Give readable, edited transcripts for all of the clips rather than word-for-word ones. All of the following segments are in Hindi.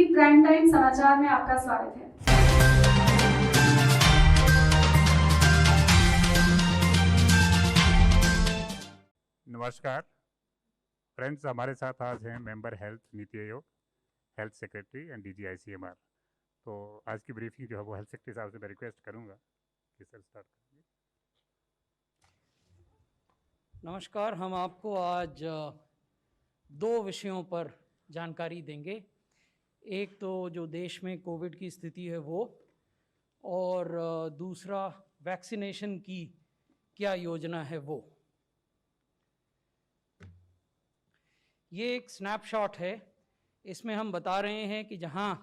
टीवी प्राइम टाइम समाचार में आपका स्वागत है। नमस्कार फ्रेंड्स, हमारे साथ आज हैं मेंबर हेल्थ नीति आयोग, हेल्थ सेक्रेटरी एंड DG/ICMR। तो आज की ब्रीफिंग जो है वो हेल्थ सेक्रेटरी साहब से मैं रिक्वेस्ट करूंगा कि सर स्टार्ट करेंगे। नमस्कार, हम आपको आज दो विषयों पर जानकारी देंगे। एक तो जो देश में कोविड की स्थिति है वो, और दूसरा वैक्सीनेशन की क्या योजना है वो। ये एक स्नैपशॉट है। इसमें हम बता रहे हैं कि जहां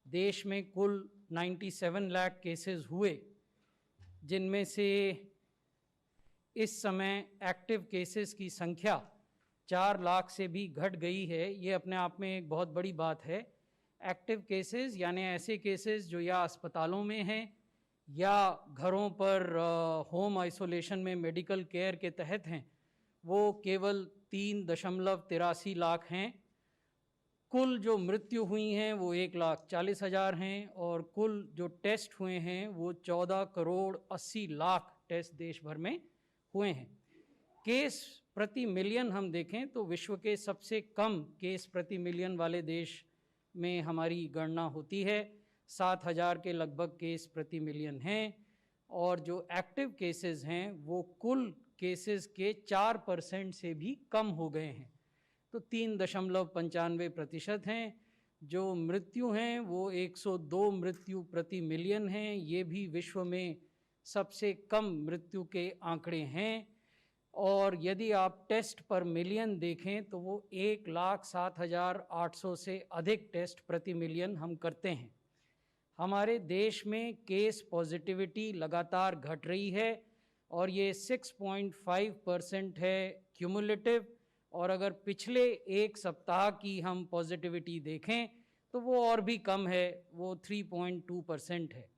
देश में कुल 97 लाख केसेस हुए, जिनमें से इस समय एक्टिव केसेस की संख्या 4 लाख से भी घट गई है। ये अपने आप में एक बहुत बड़ी बात है। एक्टिव केसेस यानी ऐसे केसेस जो या अस्पतालों में हैं या घरों पर होम आइसोलेशन में मेडिकल केयर के तहत हैं, वो केवल 3.83 लाख हैं। कुल जो मृत्यु हुई हैं वो 1,40,000 हैं, और कुल जो टेस्ट हुए हैं वो 14,80,00,000 टेस्ट देश भर में हुए हैं। केस प्रति मिलियन हम देखें तो विश्व के सबसे कम केस प्रति मिलियन वाले देश में हमारी गणना होती है। 7,000 के लगभग केस प्रति मिलियन हैं, और जो एक्टिव केसेस हैं वो कुल केसेस के 4% से भी कम हो गए हैं, तो 3.95% हैं। जो मृत्यु हैं वो 102 मृत्यु प्रति मिलियन हैं। ये भी विश्व में सबसे कम मृत्यु के आंकड़े हैं। और यदि आप टेस्ट पर मिलियन देखें तो वो 1,07,800 से अधिक टेस्ट प्रति मिलियन हम करते हैं। हमारे देश में केस पॉजिटिविटी लगातार घट रही है, और ये 6.5% है क्यूमुलेटिव। और अगर पिछले एक सप्ताह की हम पॉजिटिविटी देखें तो वो और भी कम है, वो 3.2% है।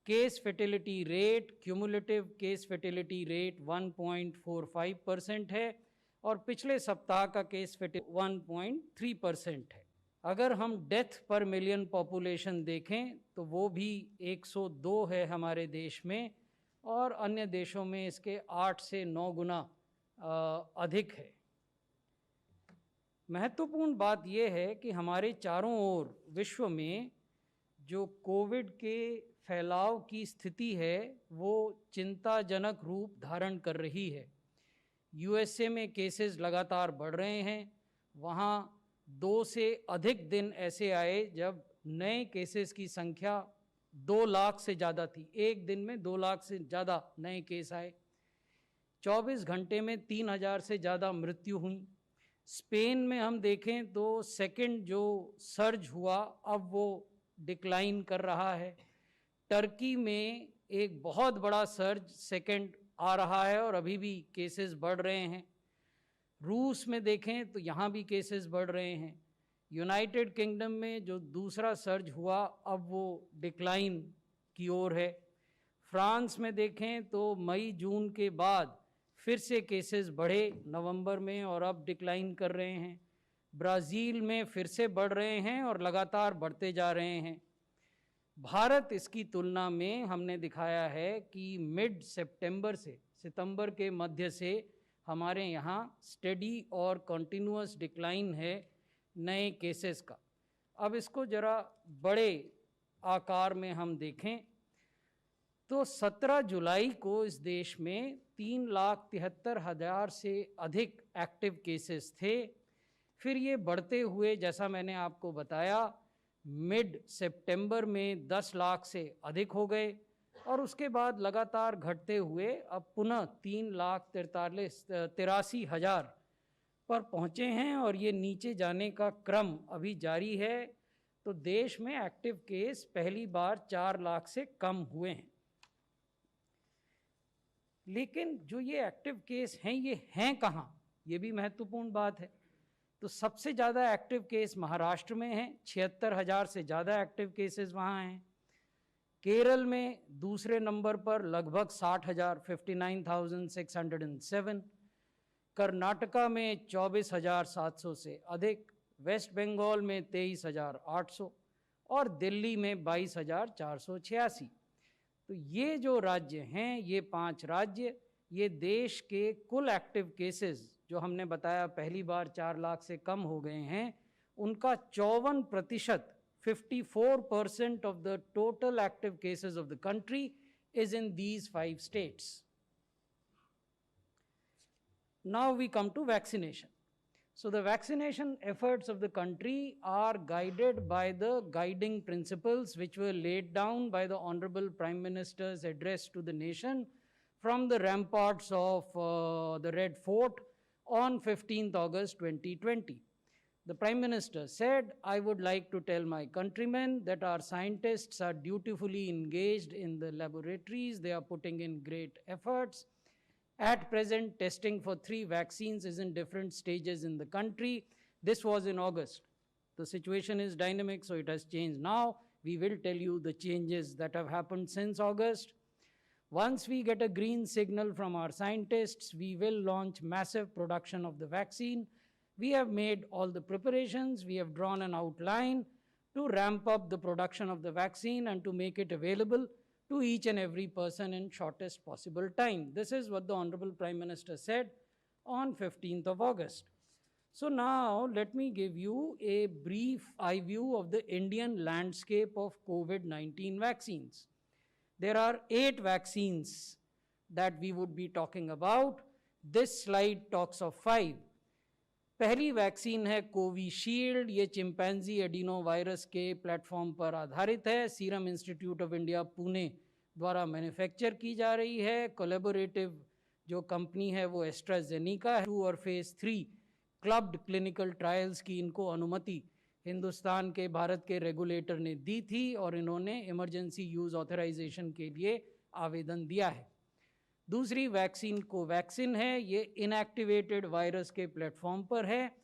Case fertility rate, cumulative case fertility rate 1.45% है, और पिछले सप्ताह का केस फर्टिलिटी 1.3% है। अगर हम डेथ पर मिलियन पॉपुलेशन देखें तो वो भी 102 है हमारे देश में, और अन्य देशों में इसके 8 से 9 गुना अधिक है। महत्वपूर्ण बात यह है कि हमारे चारों ओर विश्व में जो कोविड के फैलाव की स्थिति है वो चिंताजनक रूप धारण कर रही है। USA में केसेस लगातार बढ़ रहे हैं। वहाँ 2 से अधिक दिन ऐसे आए जब नए केसेस की संख्या 2 लाख से ज़्यादा थी। एक दिन में 2 लाख से ज़्यादा नए केस आए। 24 घंटे में 3,000 से ज़्यादा मृत्यु हुई। स्पेन में हम देखें तो सेकंड जो सर्ज हुआ अब वो डिक्लाइन कर रहा है। टर्की में एक बहुत बड़ा सर्ज सेकंड आ रहा है और अभी भी केसेस बढ़ रहे हैं। रूस में देखें तो यहाँ भी केसेस बढ़ रहे हैं। यूनाइटेड किंगडम में जो दूसरा सर्ज हुआ अब वो डिक्लाइन की ओर है। फ्रांस में देखें तो मई जून के बाद फिर से केसेस बढ़े नवंबर में और अब डिक्लाइन कर रहे हैं। ब्राज़ील में फिर से बढ़ रहे हैं और लगातार बढ़ते जा रहे हैं। भारत इसकी तुलना में हमने दिखाया है कि मिड सितंबर से, सितंबर के मध्य से हमारे यहाँ स्टेडी और कंटिन्यूअस डिक्लाइन है नए केसेस का। अब इसको ज़रा बड़े आकार में हम देखें तो 17 जुलाई को इस देश में 3,73,000 से अधिक एक्टिव केसेस थे। फिर ये बढ़ते हुए, जैसा मैंने आपको बताया, मिड सितंबर में 10 लाख से अधिक हो गए, और उसके बाद लगातार घटते हुए अब पुनः 3,83,000 पर पहुँचे हैं, और ये नीचे जाने का क्रम अभी जारी है। तो देश में एक्टिव केस पहली बार 4 लाख से कम हुए हैं। लेकिन जो ये एक्टिव केस हैं ये हैं कहाँ, ये भी महत्वपूर्ण बात है। तो सबसे ज़्यादा एक्टिव केस महाराष्ट्र में हैं, 76,000 से ज़्यादा एक्टिव केसेस वहाँ हैं। केरल में दूसरे नंबर पर लगभग 60,000, 59,607। कर्नाटका में 24,700 से अधिक, वेस्ट बंगाल में 23,800 और दिल्ली में 22,486। तो ये जो राज्य हैं, ये 5 राज्य, ये देश के कुल एक्टिव केसेस जो हमने बताया पहली बार 4 लाख से कम हो गए हैं, उनका 54%, 54% of the total active cases of the country is in these 5 states. Now we come to vaccination. So the vaccination efforts of the country are guided by the guiding principles which were laid down by the Honorable Prime Minister's address to the nation from the ramparts of the Red Fort on 15th August 2020. The Prime Minister said, "I would like to tell my countrymen that our scientists are dutifully engaged in the laboratories. They are putting in great efforts. At present, testing for 3 vaccines is in different stages in the country." This was in August. The situation is dynamic, so it has changed now. We will tell you the changes that have happened since August. Once we get a green signal from our scientists, we will launch massive production of the vaccine. We have made all the preparations. We have drawn an outline to ramp up the production of the vaccine and to make it available to each and every person in shortest possible time. This is what the Honorable Prime Minister said on 15th of August. So now let me give you a brief eye view of the Indian landscape of COVID-19 vaccines. There are 8 vaccines that we would be talking about. This slide talks of 5. पहली वैक्सीन है कोविशील्ड। ये चिंपैंजी एडिनो वायरस के प्लेटफॉर्म पर आधारित है। Serum institute of India Pune द्वारा मैन्युफैक्चर की जा रही है। कोलैबोरेटिव जो कंपनी है वो एस्ट्राजेनिका है। 2 और फेज़ 3 क्लब्ड क्लिनिकल ट्रायल्स की इनको अनुमति हिंदुस्तान के भारत के रेगुलेटर ने दी थी और इन्होंने इमरजेंसी यूज़ ऑथराइजेशन के लिए आवेदन दिया है। दूसरी वैक्सीन कोवैक्सिन है। ये इनएक्टिवेटेड वायरस के प्लेटफॉर्म पर है।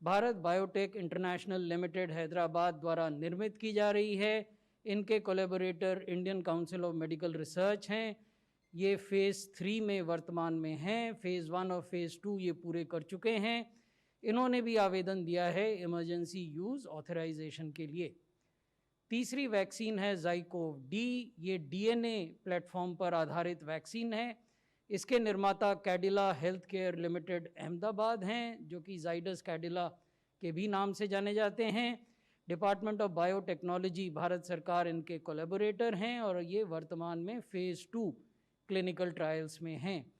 Bharat biotech international limited Hyderabad द्वारा निर्मित की जा रही है। इनके collaborator Indian council of medical research हैं। ये फेज़ 3 में वर्तमान में हैं। फेज़ 1 और फेज़ 2 ये पूरे कर चुके हैं। इन्होंने भी आवेदन दिया है इमरजेंसी यूज़ ऑथराइजेशन के लिए। तीसरी वैक्सीन है ज़ाइकोव डी। ये डीएनए प्लेटफॉर्म पर आधारित वैक्सीन है। इसके निर्माता Cadila health care limited Ahmedabad हैं, जो कि जाइडस कैडिला के भी नाम से जाने जाते हैं। डिपार्टमेंट ऑफ बायोटेक्नोलॉजी भारत सरकार इनके कोलैबोरेटर हैं और ये वर्तमान में फेज़ 2 क्लिनिकल ट्रायल्स में हैं।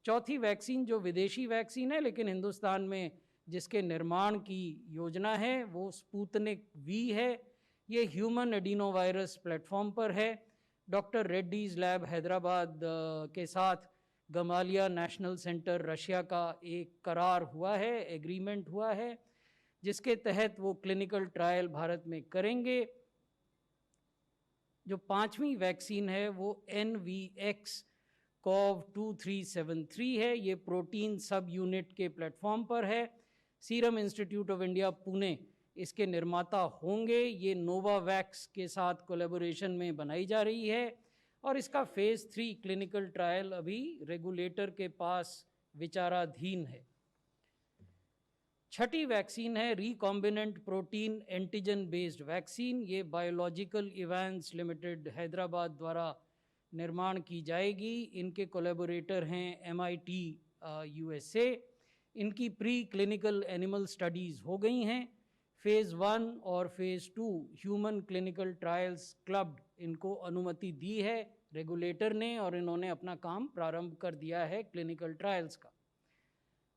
चौथी वैक्सीन जो विदेशी वैक्सीन है लेकिन हिंदुस्तान में जिसके निर्माण की योजना है वो स्पुतनिक वी है। ये ह्यूमन एडिनो वायरस प्लेटफॉर्म पर है। डॉक्टर रेड्डीज़ लैब हैदराबाद के साथ गमालिया नेशनल सेंटर रशिया का एक करार हुआ है, एग्रीमेंट हुआ है, जिसके तहत वो क्लिनिकल ट्रायल भारत में करेंगे। जो 5वीं वैक्सीन है वो NVX-CoV2373 है। ये प्रोटीन सब यूनिट के प्लेटफॉर्म पर है। Serum institute of India Pune इसके निर्माता होंगे। ये नोवावैक्स के साथ कोलैबोरेशन में बनाई जा रही है और इसका फेज़ 3 क्लिनिकल ट्रायल अभी रेगुलेटर के पास विचाराधीन है। छठी वैक्सीन है recombinant protein antigen based vaccine. ये बायोलॉजिकल इवेंट्स लिमिटेड हैदराबाद द्वारा निर्माण की जाएगी। इनके कोलैबोरेटर हैं MIT USA। इनकी प्री क्लिनिकल एनिमल स्टडीज़ हो गई हैं। फेज़ 1 और phase 2 human clinical trials club इनको अनुमति दी है रेगुलेटर ने और इन्होंने अपना काम प्रारंभ कर दिया है क्लिनिकल ट्रायल्स का।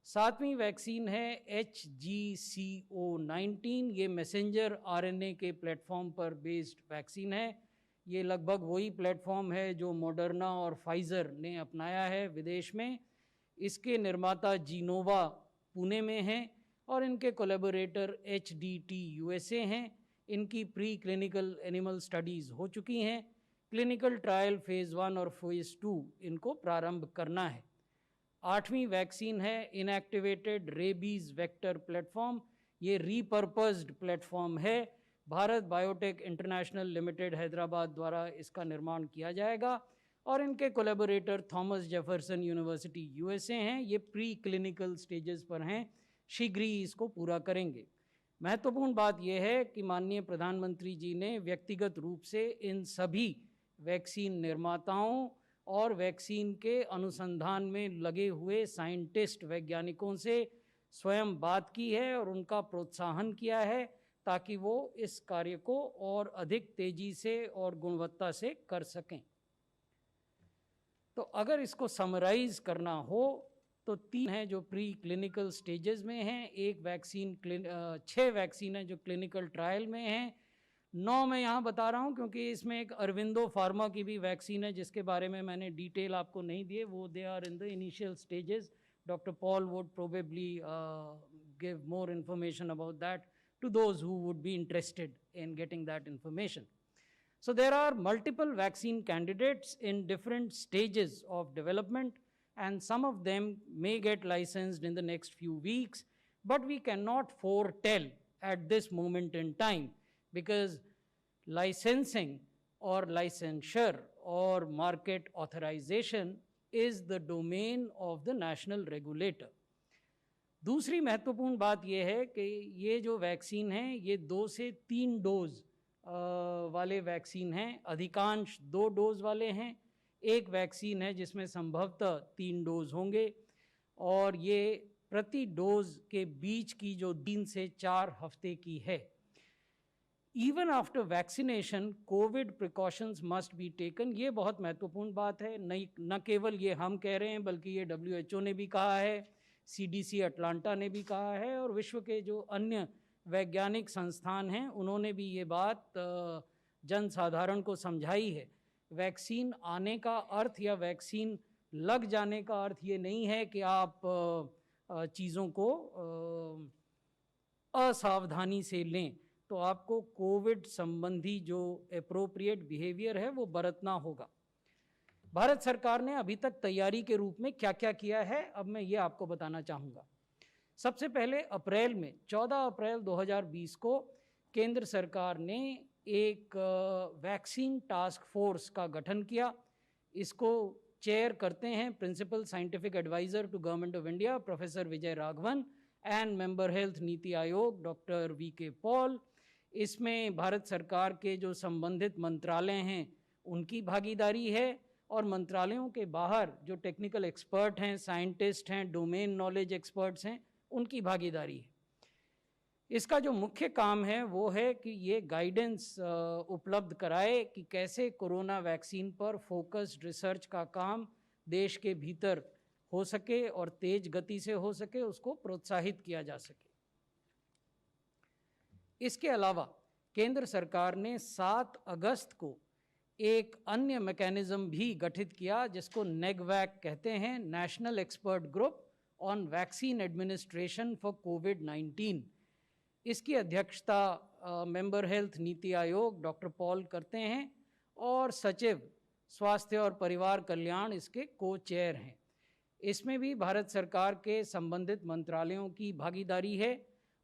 7वीं वैक्सीन है HGCO19। ये मैसेंजर RNA के प्लेटफॉर्म पर बेस्ड वैक्सीन है। ये लगभग वही प्लेटफॉर्म है जो मॉडर्ना और फाइज़र ने अपनाया है विदेश में। इसके निर्माता जीनोवा पुणे में हैं और इनके कोलैबोरेटर HDT USA हैं। इनकी प्री क्लिनिकल एनिमल स्टडीज़ हो चुकी हैं। क्लिनिकल ट्रायल फेज़ 1 और फेज़ 2 इनको प्रारंभ करना है। 8वीं वैक्सीन है इनएक्टिवेटेड रेबीज़ वेक्टर प्लेटफॉर्म। ये रीपर्पस्ड प्लेटफॉर्म है। Bharat biotech international limited Hyderabad द्वारा इसका निर्माण किया जाएगा और इनके collaborator Thomas Jefferson university USA हैं। ये प्री क्लिनिकल स्टेजेस पर हैं, शीघ्र ही इसको पूरा करेंगे। महत्वपूर्ण बात यह है कि माननीय प्रधानमंत्री जी ने व्यक्तिगत रूप से इन सभी वैक्सीन निर्माताओं और वैक्सीन के अनुसंधान में लगे हुए साइंटिस्ट वैज्ञानिकों से स्वयं बात की है और उनका प्रोत्साहन किया है ताकि वो इस कार्य को और अधिक तेजी से और गुणवत्ता से कर सकें। तो अगर इसको समराइज करना हो तो 3 हैं जो प्री क्लिनिकल स्टेजेस में हैं, एक वैक्सीन 6 वैक्सीन हैं जो क्लिनिकल ट्रायल में हैं। 9 मैं यहाँ बता रहा हूँ क्योंकि इसमें एक अरविंदो फार्मा की भी वैक्सीन है जिसके बारे में मैंने डिटेल आपको नहीं दिए, वो they are in the initial stages. Dr. Paul would probably give more information about that to those who would be interested in getting that information. So there are multiple vaccine candidates in different stages of development, and some of them may get licensed in the next few weeks, but we cannot foretell at this moment in time because licensing or licensure or market authorization is the domain of the national regulator. दूसरी महत्वपूर्ण बात यह है कि ये जो वैक्सीन हैं ये 2 से 3 डोज वाले वैक्सीन हैं, अधिकांश 2 डोज वाले हैं। एक वैक्सीन है जिसमें संभवतः 3 डोज होंगे और ये प्रति डोज के बीच की जो 3 से 4 हफ्ते की है। Even after vaccination, COVID precautions must be taken. ये बहुत महत्वपूर्ण बात है, न केवल ये हम कह रहे हैं बल्कि ये WHO ने भी कहा है, CDC अटलांटा ने भी कहा है और विश्व के जो अन्य वैज्ञानिक संस्थान हैं उन्होंने भी ये बात जनसाधारण को समझाई है। वैक्सीन आने का अर्थ या वैक्सीन लग जाने का अर्थ ये नहीं है कि आप चीज़ों को असावधानी से लें, तो आपको कोविड संबंधी जो एप्रोप्रिएट बिहेवियर है वो बरतना होगा। भारत सरकार ने अभी तक तैयारी के रूप में क्या क्या किया है, अब मैं ये आपको बताना चाहूँगा। सबसे पहले अप्रैल में 14 अप्रैल 2020 को केंद्र सरकार ने एक वैक्सीन टास्क फोर्स का गठन किया। इसको चेयर करते हैं principal scientific adviser to government of India professor Vijay Raghavan and member health NITI Aayog doctor VK. Paul. इसमें भारत सरकार के जो संबंधित मंत्रालय हैं उनकी भागीदारी है और मंत्रालयों के बाहर जो टेक्निकल एक्सपर्ट हैं, साइंटिस्ट हैं, डोमेन नॉलेज एक्सपर्ट्स हैं, उनकी भागीदारी है। इसका जो मुख्य काम है वो है कि ये गाइडेंस उपलब्ध कराए कि कैसे कोरोना वैक्सीन पर फोकस्ड रिसर्च का काम देश के भीतर हो सके और तेज गति से हो सके, उसको प्रोत्साहित किया जा सके। इसके अलावा केंद्र सरकार ने 7 अगस्त को एक अन्य मैकेनिज्म भी गठित किया जिसको नेगवैक कहते हैं, national expert group on vaccine administration for COVID. इसकी अध्यक्षता member health NITI Aayog doctor Paul करते हैं और सचिव स्वास्थ्य और परिवार कल्याण इसके को चेयर हैं। इसमें भी भारत सरकार के संबंधित मंत्रालयों की भागीदारी है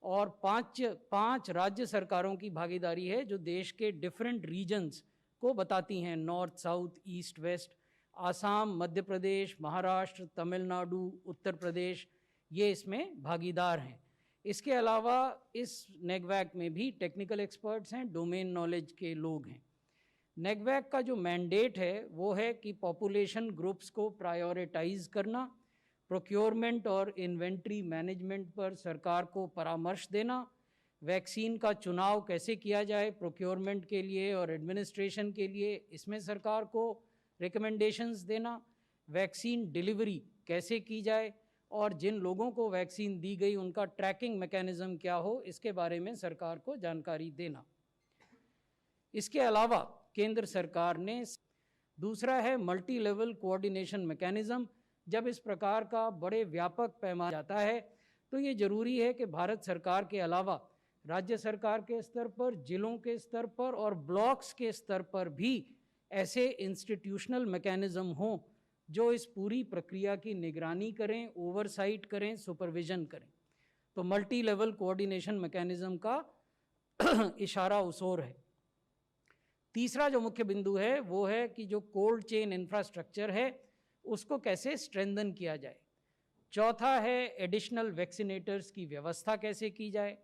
और 5 राज्य सरकारों की भागीदारी है जो देश के डिफरेंट रीजन्स को बताती हैं, north, south, east, west. Assam, Madhya Pradesh, Maharashtra, Tamil Nadu, Uttar Pradesh ये इसमें भागीदार हैं। इसके अलावा इस नेगवैक में भी टेक्निकल एक्सपर्ट्स हैं, डोमेन नॉलेज के लोग हैं। नेगवैक का जो मैंडेट है वो है कि पॉपुलेशन ग्रुप्स को प्रायोरिटाइज करना, प्रोक्योरमेंट और इन्वेंट्री मैनेजमेंट पर सरकार को परामर्श देना, वैक्सीन का चुनाव कैसे किया जाए प्रोक्योरमेंट के लिए और एडमिनिस्ट्रेशन के लिए, इसमें सरकार को रिकमेंडेशंस देना, वैक्सीन डिलीवरी कैसे की जाए और जिन लोगों को वैक्सीन दी गई उनका ट्रैकिंग मैकेनिज्म क्या हो, इसके बारे में सरकार को जानकारी देना। इसके अलावा केंद्र सरकार ने दूसरा है मल्टी लेवल कोऑर्डिनेशन मैकेनिज्म। जब इस प्रकार का बड़े व्यापक पैमाने जाता है तो ये ज़रूरी है कि भारत सरकार के अलावा राज्य सरकार के स्तर पर, जिलों के स्तर पर और ब्लॉक्स के स्तर पर भी ऐसे इंस्टीट्यूशनल मैकेनिज्म हों जो इस पूरी प्रक्रिया की निगरानी करें, ओवरसाइट करें, सुपरविजन करें। तो मल्टी लेवल कोऑर्डिनेशन मैकेनिज्म का इशारा उस ओर है। तीसरा जो मुख्य बिंदु है वो है कि जो कोल्ड चेन इंफ्रास्ट्रक्चर है उसको कैसे स्ट्रेंथन किया जाए। चौथा है एडिशनल वैक्सीनेटर्स की व्यवस्था कैसे की जाए।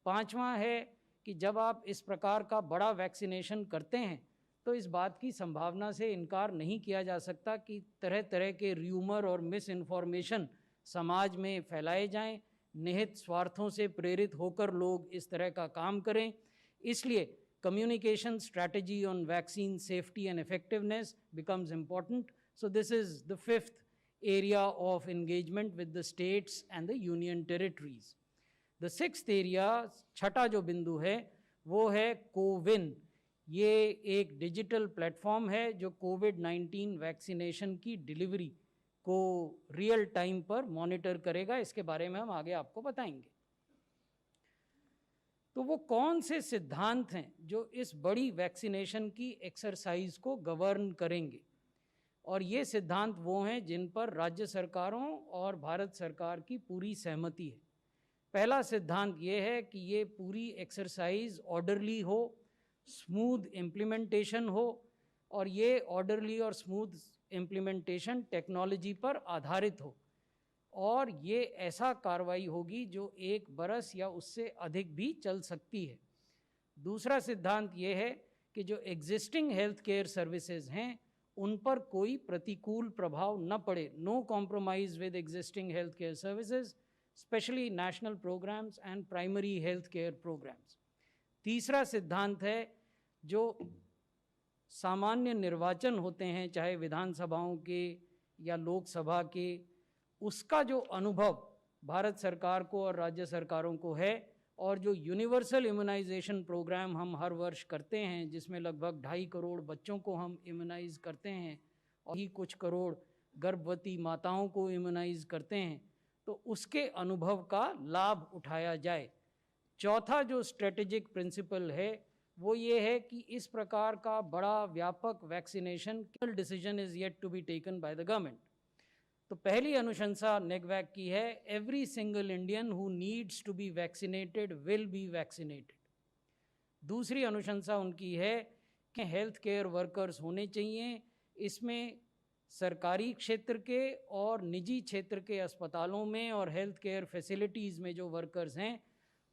पांचवा है कि जब आप इस प्रकार का बड़ा वैक्सीनेशन करते हैं तो इस बात की संभावना से इनकार नहीं किया जा सकता कि तरह तरह के र्यूमर और मिस इन्फॉर्मेशन समाज में फैलाए जाएं, निहित स्वार्थों से प्रेरित होकर लोग इस तरह का काम करें। इसलिए communication strategy on vaccine safety and effectiveness becomes important. So this is the fifth area of engagement with the states and the union territories. The sixth area, छठा जो बिंदु है वो है कोविन। ये एक डिजिटल प्लेटफॉर्म है जो कोविड-19 वैक्सीनेशन की डिलीवरी को रियल टाइम पर मॉनिटर करेगा। इसके बारे में हम आगे आपको बताएंगे। तो वो कौन से सिद्धांत हैं जो इस बड़ी वैक्सीनेशन की एक्सरसाइज को गवर्न करेंगे, और ये सिद्धांत वो हैं जिन पर राज्य सरकारों और भारत सरकार की पूरी सहमति है। पहला सिद्धांत ये है कि ये पूरी एक्सरसाइज ऑर्डरली हो, स्मूथ इम्प्लीमेंटेशन हो, और ये ऑर्डरली और स्मूथ इम्प्लीमेंटेशन टेक्नोलॉजी पर आधारित हो, और ये ऐसा कार्रवाई होगी जो 1 बरस या उससे अधिक भी चल सकती है। दूसरा सिद्धांत ये है कि जो एग्जिस्टिंग हेल्थ केयर सर्विसेज हैं उन पर कोई प्रतिकूल प्रभाव न पड़े, no compromise with existing health care services, specially national programmes and primary health care programmes. तीसरा सिद्धांत है जो सामान्य निर्वाचन होते हैं, चाहे विधानसभाओं के या लोकसभा के, उसका जो अनुभव भारत सरकार को और राज्य सरकारों को है, और जो यूनिवर्सल इम्यूनाइजेशन प्रोग्राम हम हर वर्ष करते हैं जिसमें लगभग 2.5 करोड़ बच्चों को हम इम्यूनाइज़ करते हैं और ही कुछ करोड़ गर्भवती माताओं को इम्यूनाइज़ करते हैं, तो उसके अनुभव का लाभ उठाया जाए। चौथा जो स्ट्रेटेजिक प्रिंसिपल है वो ये है कि इस प्रकार का बड़ा व्यापक vaccination decision is yet to be taken by the government. तो पहली अनुशंसा नेगवैक की है, every single Indian who needs to be vaccinated will be vaccinated. दूसरी अनुशंसा उनकी है कि हेल्थ केयर वर्कर्स होने चाहिए, इसमें सरकारी क्षेत्र के और निजी क्षेत्र के अस्पतालों में और हेल्थ केयर फैसिलिटीज़ में जो वर्कर्स हैं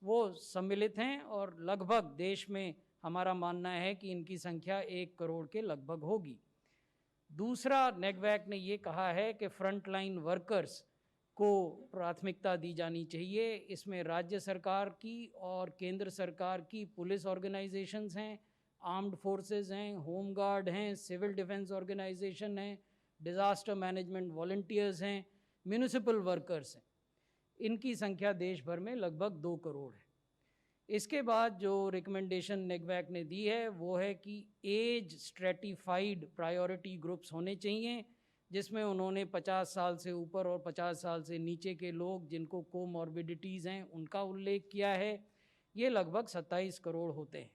वो सम्मिलित हैं, और लगभग देश में हमारा मानना है कि इनकी संख्या 1 करोड़ के लगभग होगी। दूसरा, नेगवैक ने ये कहा है कि फ्रंट लाइन वर्कर्स को प्राथमिकता दी जानी चाहिए। इसमें राज्य सरकार की और केंद्र सरकार की पुलिस ऑर्गेनाइजेशंस हैं, आर्म्ड फोर्सेस हैं, होम गार्ड हैं, सिविल डिफेंस ऑर्गेनाइजेशन हैं, डिज़ास्टर मैनेजमेंट वॉलंटियर्स हैं, म्यूनिसिपल वर्कर्स हैं। इनकी संख्या देश भर में लगभग 2 करोड़ है। इसके बाद जो रिकमेंडेशन नेगवैक ने दी है वो है कि एज स्ट्रेटिफाइड प्रायोरिटी ग्रुप्स होने चाहिए, जिसमें उन्होंने 50 साल से ऊपर और 50 साल से नीचे के लोग जिनको कोमॉर्बिडिटीज़ हैं उनका उल्लेख किया है। ये लगभग 27 करोड़ होते हैं।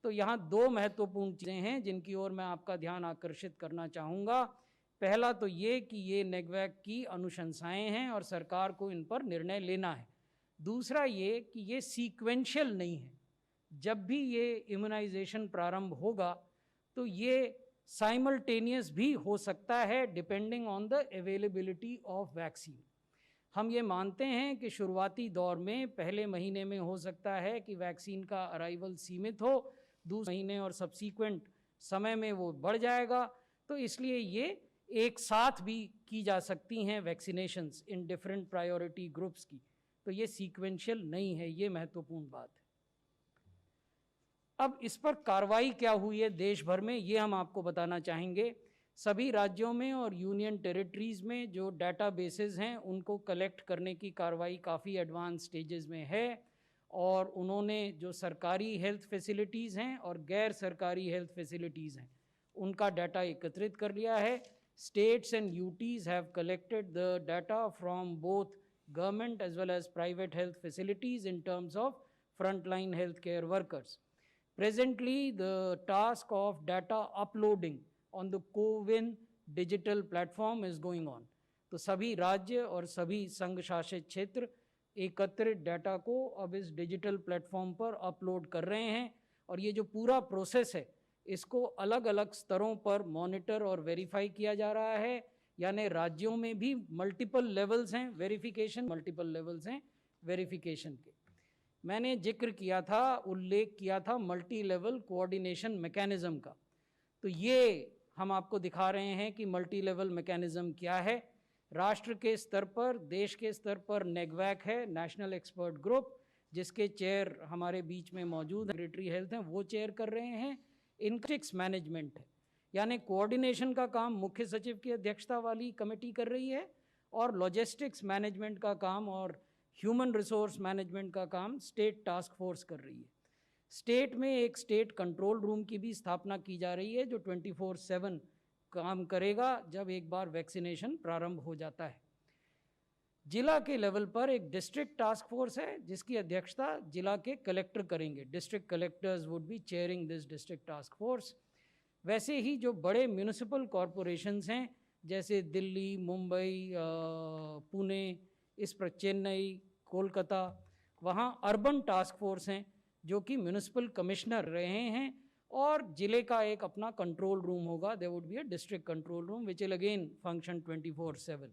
तो यहाँ 2 महत्वपूर्ण चीज़ें हैं जिनकी ओर मैं आपका ध्यान आकर्षित करना चाहूँगा। पहला तो ये कि ये नेगवैक की अनुशंसाएँ हैं और सरकार को इन पर निर्णय लेना है। दूसरा ये कि ये सीक्वेंशियल नहीं है, जब भी ये इम्यूनाइजेशन प्रारंभ होगा तो ये साइमल्टेनियस भी हो सकता है depending on the availability of vaccine. हम ये मानते हैं कि शुरुआती दौर में पहले महीने में हो सकता है कि वैक्सीन का अराइवल सीमित हो, दूसरे महीने और सब्सीक्वेंट समय में वो बढ़ जाएगा, तो इसलिए ये एक साथ भी की जा सकती हैं vaccinations in different priority groups की। तो ये सीक्वेंशियल नहीं है, ये महत्वपूर्ण बात है। अब इस पर कार्रवाई क्या हुई है देश भर में, ये हम आपको बताना चाहेंगे। सभी राज्यों में और यूनियन टेरिटरीज़ में जो डाटा बेसेस हैं उनको कलेक्ट करने की कार्रवाई काफ़ी एडवांस स्टेजेस में है, और उन्होंने जो सरकारी हेल्थ फैसिलिटीज़ हैं और गैर सरकारी हेल्थ फैसिलिटीज़ हैं उनका डाटा एकत्रित कर लिया है। States and UTs have collected the data from both government as well as private health facilities in terms of frontline healthcare workers. Presently, the task of data uploading on the CoWIN digital platform is going on. तो सभी राज्य और सभी संघ शासित क्षेत्र एकत्रित डाटा को अब इस डिजिटल प्लेटफॉर्म पर अपलोड कर रहे हैं, और ये जो पूरा प्रोसेस है इसको अलग अलग स्तरों पर मॉनिटर और वेरीफाई किया जा रहा है। यानी राज्यों में भी मल्टीपल लेवल्स हैं वेरिफिकेशन, मल्टीपल लेवल्स हैं वेरिफिकेशन के। मैंने जिक्र किया था, उल्लेख किया था मल्टी लेवल कोऑर्डिनेशन मैकेनिज्म का। तो ये हम आपको दिखा रहे हैं कि मल्टी लेवल मैकेनिज्म क्या है। राष्ट्र के स्तर पर, देश के स्तर पर नेगवैक है, नेशनल एक्सपर्ट ग्रुप, जिसके चेयर हमारे बीच में मौजूद हैं, सेक्रेटरी हेल्थ हैं, वो चेयर कर रहे हैं। इनक्रिक्स मैनेजमेंट है, यानी कोऑर्डिनेशन का काम मुख्य सचिव की अध्यक्षता वाली कमेटी कर रही है, और लॉजिस्टिक्स मैनेजमेंट का काम और ह्यूमन रिसोर्स मैनेजमेंट का काम स्टेट टास्क फोर्स कर रही है। स्टेट में एक स्टेट कंट्रोल रूम की भी स्थापना की जा रही है, जो 24/7 काम करेगा जब एक बार वैक्सीनेशन प्रारंभ हो जाता है। जिला के लेवल पर एक डिस्ट्रिक्ट टास्क फोर्स है, जिसकी अध्यक्षता जिला के कलेक्टर करेंगे। District collectors would be chairing this district task force. वैसे ही जो बड़े म्यूनिसिपल कॉरपोरेशंस हैं, जैसे दिल्ली, मुंबई, पुणे, इस पर चेन्नई, कोलकाता, वहाँ अर्बन टास्क फोर्स हैं, जो कि म्यूनिसिपल कमिश्नर रहे हैं, और ज़िले का एक अपना कंट्रोल रूम होगा। There would be a district control room which will again function 24/7।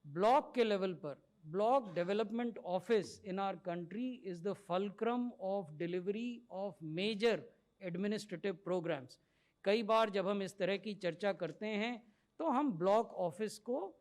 Block के लेवल पर block development office in our country is the fulcrum of delivery of major administrative programmes. कई बार जब हम इस तरह की चर्चा करते हैं तो हम ब्लॉक ऑफिस को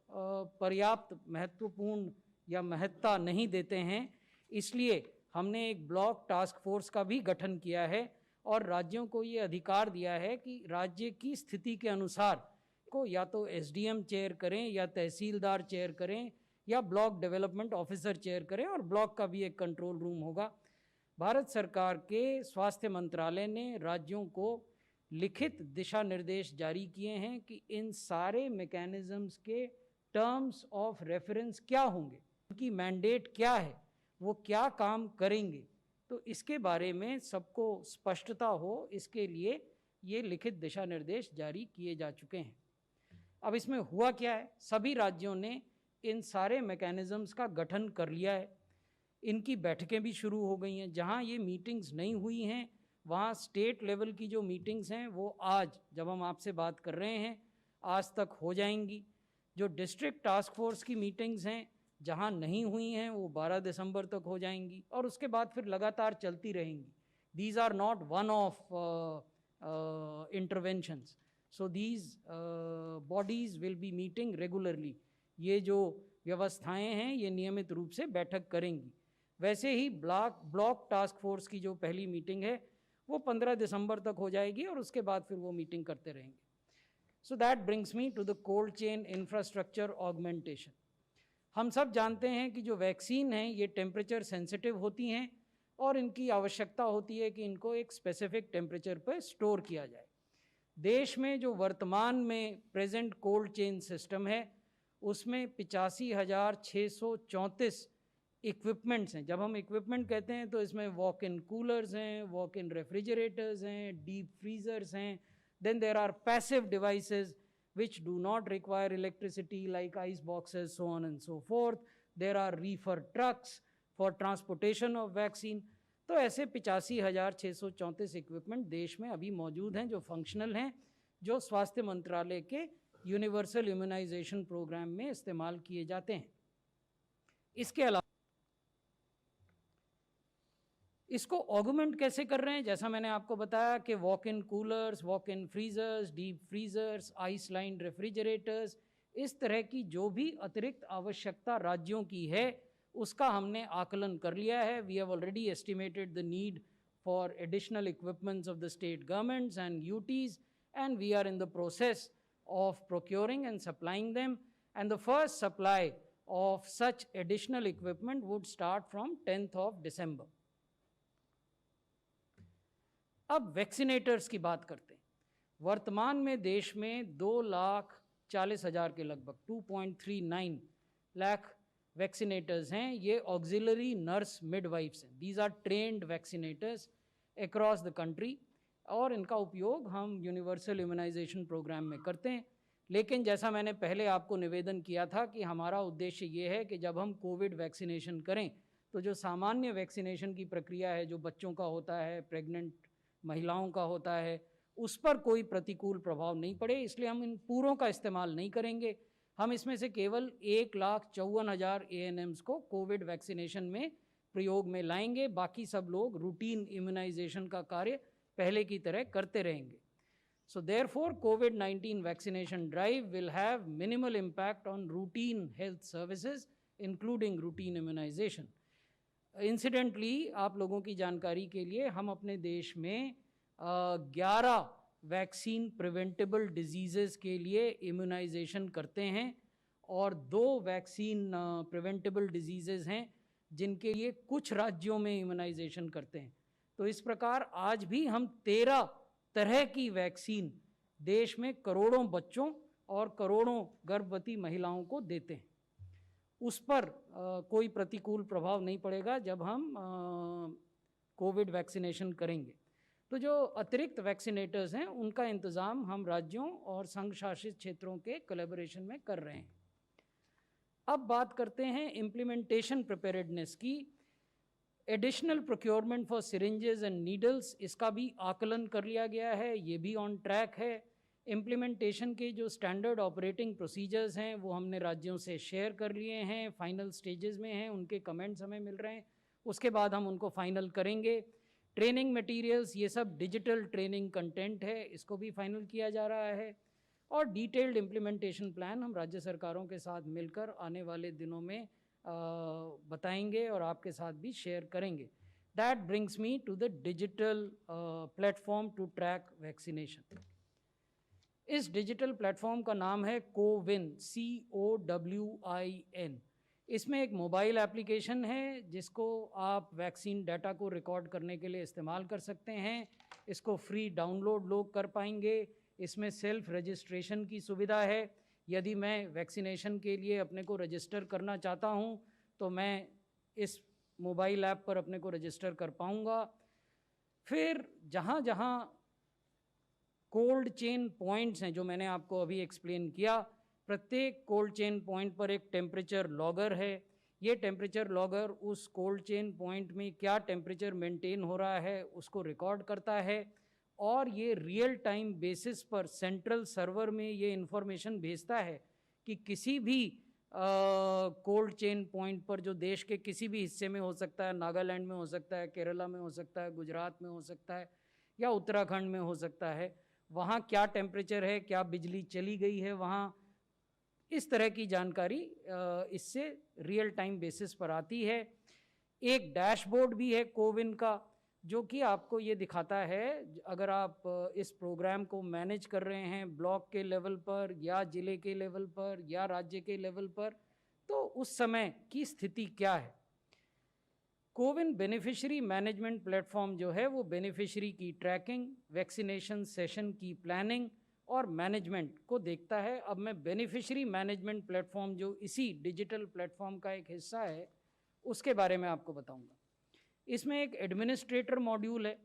पर्याप्त महत्वपूर्ण या महत्ता नहीं देते हैं। इसलिए हमने एक ब्लॉक टास्क फोर्स का भी गठन किया है और राज्यों को ये अधिकार दिया है कि राज्य की स्थिति के अनुसार को या तो एसडीएम चेयर करें, या तहसीलदार चेयर करें, या ब्लॉक डेवलपमेंट ऑफिसर चेयर करें, और ब्लॉक का भी एक कंट्रोल रूम होगा। भारत सरकार के स्वास्थ्य मंत्रालय ने राज्यों को लिखित दिशा निर्देश जारी किए हैं कि इन सारे मैकेनिज्म्स के टर्म्स ऑफ रेफरेंस क्या होंगे, उनकी मैंडेट क्या है, वो क्या काम करेंगे। तो इसके बारे में सबको स्पष्टता हो, इसके लिए ये लिखित दिशा निर्देश जारी किए जा चुके हैं। अब इसमें हुआ क्या है, सभी राज्यों ने इन सारे मैकेनिज्म्स का गठन कर लिया है। इनकी बैठकें भी शुरू हो गई हैं। जहाँ ये मीटिंग्स नहीं हुई हैं, वहाँ स्टेट लेवल की जो मीटिंग्स हैं वो आज जब हम आपसे बात कर रहे हैं आज तक हो जाएंगी। जो डिस्ट्रिक्ट टास्क फोर्स की मीटिंग्स हैं जहाँ नहीं हुई हैं वो 12 दिसंबर तक हो जाएंगी, और उसके बाद फिर लगातार चलती रहेंगी। These are not one of interventions, so these bodies will be meeting regularly. ये जो व्यवस्थाएं हैं ये नियमित रूप से बैठक करेंगी। वैसे ही ब्लॉक टास्क फोर्स की जो पहली मीटिंग है वो 15 दिसंबर तक हो जाएगी, और उसके बाद फिर वो मीटिंग करते रहेंगे। So that brings me to the cold chain infrastructure augmentation. हम सब जानते हैं कि जो वैक्सीन हैं ये टेम्परेचर सेंसिटिव होती हैं, और इनकी आवश्यकता होती है कि इनको एक स्पेसिफिक टेम्परेचर पर स्टोर किया जाए। देश में जो वर्तमान में प्रेजेंट कोल्ड चेन सिस्टम है उसमें 85,634 इक्विपमेंट्स हैं। जब हम इक्विपमेंट कहते हैं तो इसमें वॉक इन कूलर्स हैं, वॉक इन रेफ्रिजरेटर्स हैं, डीप फ्रीजर्स हैं, then there are passive devices which do not require electricity like ice boxes, so on and so forth. There are reefer trucks for transportation of vaccine. तो ऐसे 85,634 इक्विपमेंट देश में अभी मौजूद हैं जो फंक्शनल हैं, जो स्वास्थ्य मंत्रालय के यूनिवर्सल इम्यूनाइजेशन प्रोग्राम में इस्तेमाल किए जाते हैं। इसके अलावा इसको ऑगमेंट कैसे कर रहे हैं, जैसा मैंने आपको बताया कि walk in coolers, walk in freezers, deep freezers, ice line refrigerators, इस तरह की जो भी अतिरिक्त आवश्यकता राज्यों की है उसका हमने आकलन कर लिया है। We have already estimated the need for additional equipments of the state governments and UTs, and we are in the process of procuring and supplying them, and the first supply of such additional equipment would start from 10th of December. अब वैक्सीनेटर्स की बात करते हैं। वर्तमान में देश में 2,40,000 के लगभग 2.39 लाख वैक्सीनेटर्स हैं। ये ऑक्सिलरी नर्स मिडवाइफ्स हैं। These are trained vaccinators across the country, और इनका उपयोग हम यूनिवर्सल इम्यूनाइजेशन प्रोग्राम में करते हैं। लेकिन जैसा मैंने पहले आपको निवेदन किया था कि हमारा उद्देश्य ये है कि जब हम कोविड वैक्सीनेशन करें तो जो सामान्य वैक्सीनेशन की प्रक्रिया है, जो बच्चों का होता है, प्रेग्नेंट महिलाओं का होता है, उस पर कोई प्रतिकूल प्रभाव नहीं पड़े, इसलिए हम इन पूरों का इस्तेमाल नहीं करेंगे। हम इसमें से केवल 1,54,000 ANMs को कोविड वैक्सीनेशन में प्रयोग में लाएंगे, बाकी सब लोग रूटीन इम्यूनाइजेशन का कार्य पहले की तरह करते रहेंगे. So therefore, COVID-19 vaccination drive will have minimal impact on routine health services, including routine immunization. Incidentally, आप लोगों की जानकारी के लिए हम अपने देश में 11 वैक्सीन प्रिवेंटेबल डिजीज़ेस के लिए इम्यूनाइजेशन करते हैं और 2 वैक्सीन प्रिवेंटेबल डिजीज़ेस हैं जिनके लिए कुछ राज्यों में इम्यूनाइजेशन करते हैं. तो इस प्रकार आज भी हम 13 तरह की वैक्सीन देश में करोड़ों बच्चों और करोड़ों गर्भवती महिलाओं को देते हैं. उस पर कोई प्रतिकूल प्रभाव नहीं पड़ेगा जब हम कोविड वैक्सीनेशन करेंगे. तो जो अतिरिक्त वैक्सीनेटर्स हैं उनका इंतज़ाम हम राज्यों और संघ शासित क्षेत्रों के कोलैबोरेशन में कर रहे हैं. अब बात करते हैं इम्प्लीमेंटेशन प्रिपेयर्डनेस की. Additional procurement for syringes and needles, इसका भी आकलन कर लिया गया है, ये भी ऑन ट्रैक है. इम्प्लीमेंटेशन के जो स्टैंडर्ड ऑपरेटिंग प्रोसीजर्स हैं वो हमने राज्यों से शेयर कर लिए हैं, फाइनल स्टेजेस में हैं, उनके कमेंट्स हमें मिल रहे हैं, उसके बाद हम उनको फाइनल करेंगे. ट्रेनिंग मटेरियल्स, ये सब डिजिटल ट्रेनिंग कंटेंट है, इसको भी फाइनल किया जा रहा है. और डिटेल्ड इम्प्लीमेंटेशन प्लान हम राज्य सरकारों के साथ मिलकर आने वाले दिनों में बताएंगे और आपके साथ भी शेयर करेंगे. That brings me to the digital platform to track vaccination. इस डिजिटल प्लेटफॉर्म का नाम है कोविन, COWIN. इसमें एक मोबाइल एप्लीकेशन है जिसको आप वैक्सीन डाटा को रिकॉर्ड करने के लिए इस्तेमाल कर सकते हैं. इसको फ्री डाउनलोड लोग कर पाएंगे. इसमें सेल्फ रजिस्ट्रेशन की सुविधा है. यदि मैं वैक्सीनेशन के लिए अपने को रजिस्टर करना चाहता हूं तो मैं इस मोबाइल ऐप पर अपने को रजिस्टर कर पाऊंगा. फिर जहां जहां कोल्ड चेन पॉइंट्स हैं जो मैंने आपको अभी एक्सप्लेन किया, प्रत्येक कोल्ड चेन पॉइंट पर एक टेम्परेचर लॉगर है. ये टेम्परेचर लॉगर उस कोल्ड चेन पॉइंट में क्या टेम्परेचर मेंटेन हो रहा है उसको रिकॉर्ड करता है और ये रियल टाइम बेसिस पर सेंट्रल सर्वर में ये इन्फॉर्मेशन भेजता है कि किसी भी कोल्ड चेन पॉइंट पर, जो देश के किसी भी हिस्से में हो सकता है, नागालैंड में हो सकता है, केरला में हो सकता है, गुजरात में हो सकता है या उत्तराखंड में हो सकता है, वहाँ क्या टेम्परेचर है, क्या बिजली चली गई है वहाँ, इस तरह की जानकारी इससे रियल टाइम बेसिस पर आती है. एक डैशबोर्ड भी है कोविन का जो कि आपको ये दिखाता है अगर आप इस प्रोग्राम को मैनेज कर रहे हैं ब्लॉक के लेवल पर या ज़िले के लेवल पर या राज्य के लेवल पर, तो उस समय की स्थिति क्या है. कोविन बेनिफिशियरी मैनेजमेंट प्लेटफॉर्म जो है वो बेनिफिशियरी की ट्रैकिंग, वैक्सीनेशन सेशन की प्लानिंग और मैनेजमेंट को देखता है. अब मैं बेनिफिशियरी मैनेजमेंट प्लेटफॉर्म जो इसी डिजिटल प्लेटफॉर्म का एक हिस्सा है उसके बारे में आपको बताऊंगा. इसमें एक एडमिनिस्ट्रेटर मॉड्यूल है.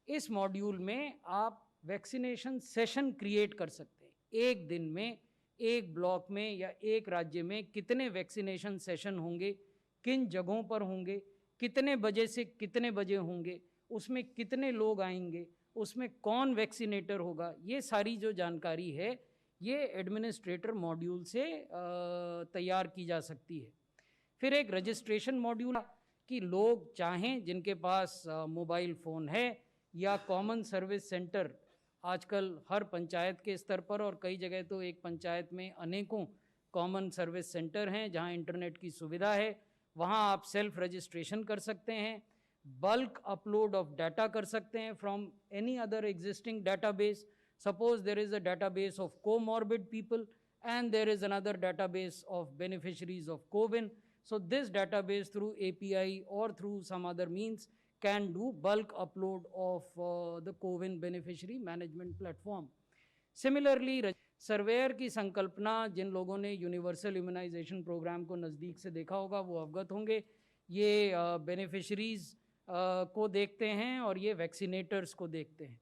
इस मॉड्यूल में आप वैक्सीनेशन सेशन क्रिएट कर सकते हैं. एक दिन में एक ब्लॉक में या एक राज्य में कितने वैक्सीनेशन सेशन होंगे, किन जगहों पर होंगे, कितने बजे से कितने बजे होंगे, उसमें कितने लोग आएंगे, उसमें कौन वैक्सीनेटर होगा, ये सारी जो जानकारी है ये एडमिनिस्ट्रेटर मॉड्यूल से तैयार की जा सकती है. फिर एक रजिस्ट्रेशन मॉड्यूल कि लोग चाहें जिनके पास मोबाइल फ़ोन है या कॉमन सर्विस सेंटर, आजकल हर पंचायत के स्तर पर और कई जगह तो एक पंचायत में अनेकों कॉमन सर्विस सेंटर हैं जहां इंटरनेट की सुविधा है, वहां आप सेल्फ रजिस्ट्रेशन कर सकते हैं, बल्क अपलोड ऑफ डाटा कर सकते हैं from any other existing database. Suppose there is a database of comorbid people and there is another database of beneficiaries of COVID. So this database through API or through some other means can do bulk upload of the COVID beneficiary management platform. Similarly, surveyor की संकल्पना जिन लोगों ने यूनिवर्सल इम्यूनाइजेशन प्रोग्राम को नज़दीक से देखा होगा वो अवगत होंगे. ये बेनिफिशरीज़ को देखते हैं और ये वैक्सीनेटर्स को देखते हैं.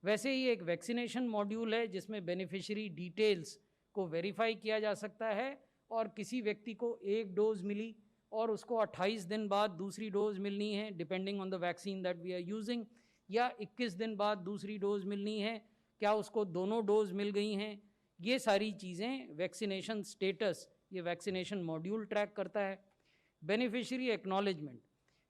वैसे ही एक वैक्सीनेशन मॉड्यूल है जिसमें बेनिफिशरी डिटेल्स को वेरीफाई किया जा सकता है और किसी व्यक्ति को एक डोज मिली और उसको 28 दिन बाद दूसरी डोज मिलनी है depending on the vaccine that we are using, या 21 दिन बाद दूसरी डोज मिलनी है, क्या उसको दोनों डोज मिल गई हैं, ये सारी चीज़ें वैक्सीनेशन स्टेटस ये वैक्सीनेशन मॉड्यूल ट्रैक करता है. बेनिफिशियरी एक्नॉलेजमेंट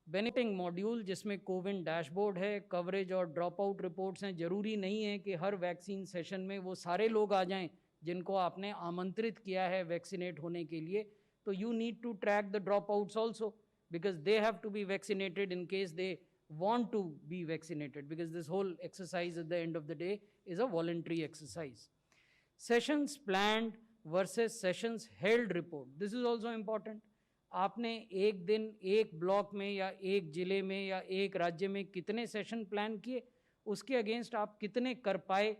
बेनिफिटिंग मॉड्यूल जिसमें कोविन डैशबोर्ड है, कवरेज और ड्रॉप आउट रिपोर्ट्स हैं। ज़रूरी नहीं है कि हर वैक्सीन सेशन में वो सारे लोग आ जाएं जिनको आपने आमंत्रित किया है वैक्सीनेट होने के लिए। तो you need to track the dropouts also, because they have to be vaccinated in case they want to be vaccinated, because this whole exercise at the end of the day is a voluntary exercise. Sessions planned versus sessions held report, this is also important. आपने एक दिन एक ब्लॉक में या एक ज़िले में या एक राज्य में कितने सेशन प्लान किए, उसके अगेंस्ट आप कितने कर पाए,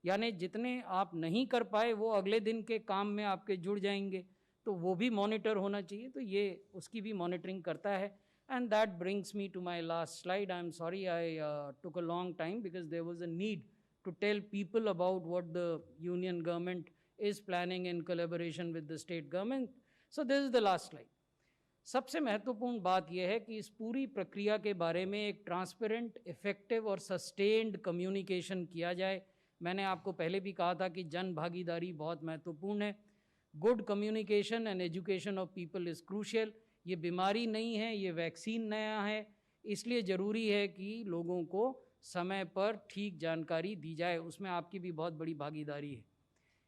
यानी जितने आप नहीं कर पाए वो अगले दिन के काम में आपके जुड़ जाएंगे, तो वो भी मॉनिटर होना चाहिए। तो ये उसकी भी मॉनिटरिंग करता है। And that brings me to my last slide. I am sorry I took a long time because there was a need to tell people about what the union government is planning in collaboration with the state government. So this is the last slide. सबसे महत्वपूर्ण बात यह है कि इस पूरी प्रक्रिया के बारे में एक ट्रांसपेरेंट, इफेक्टिव और सस्टेन्ड कम्युनिकेशन किया जाए। मैंने आपको पहले भी कहा था कि जन भागीदारी बहुत महत्वपूर्ण है। Good communication and education of people is crucial. ये बीमारी नहीं है, ये वैक्सीन नया है, इसलिए ज़रूरी है कि लोगों को समय पर ठीक जानकारी दी जाए, उसमें आपकी भी बहुत बड़ी भागीदारी है।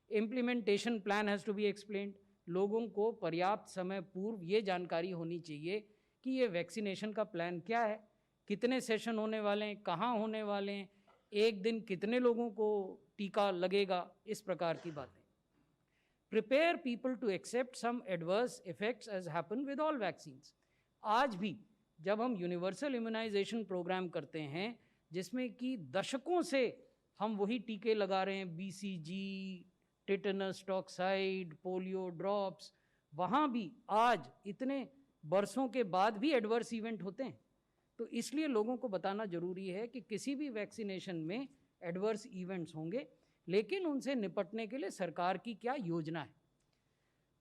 Implementation plan has to be explained. लोगों को पर्याप्त समय पूर्व ये जानकारी होनी चाहिए कि ये वैक्सीनेशन का प्लान क्या है, कितने सेशन होने वाले हैं, कहाँ होने वाले हैं, एक दिन कितने लोगों को टीका लगेगा, इस प्रकार की बातें। Prepare people to accept some adverse effects as happen with all vaccines. आज भी जब हम यूनिवर्सल इम्यूनाइजेशन प्रोग्राम करते हैं जिसमें कि दशकों से हम वही टीके लगा रहे हैं, BCG, tetanus toxoid, polio drops, वहाँ भी आज इतने बरसों के बाद भी एडवर्स इवेंट होते हैं। तो इसलिए लोगों को बताना ज़रूरी है कि किसी भी वैक्सीनेशन में एडवर्स इवेंट्स होंगे, लेकिन उनसे निपटने के लिए सरकार की क्या योजना है।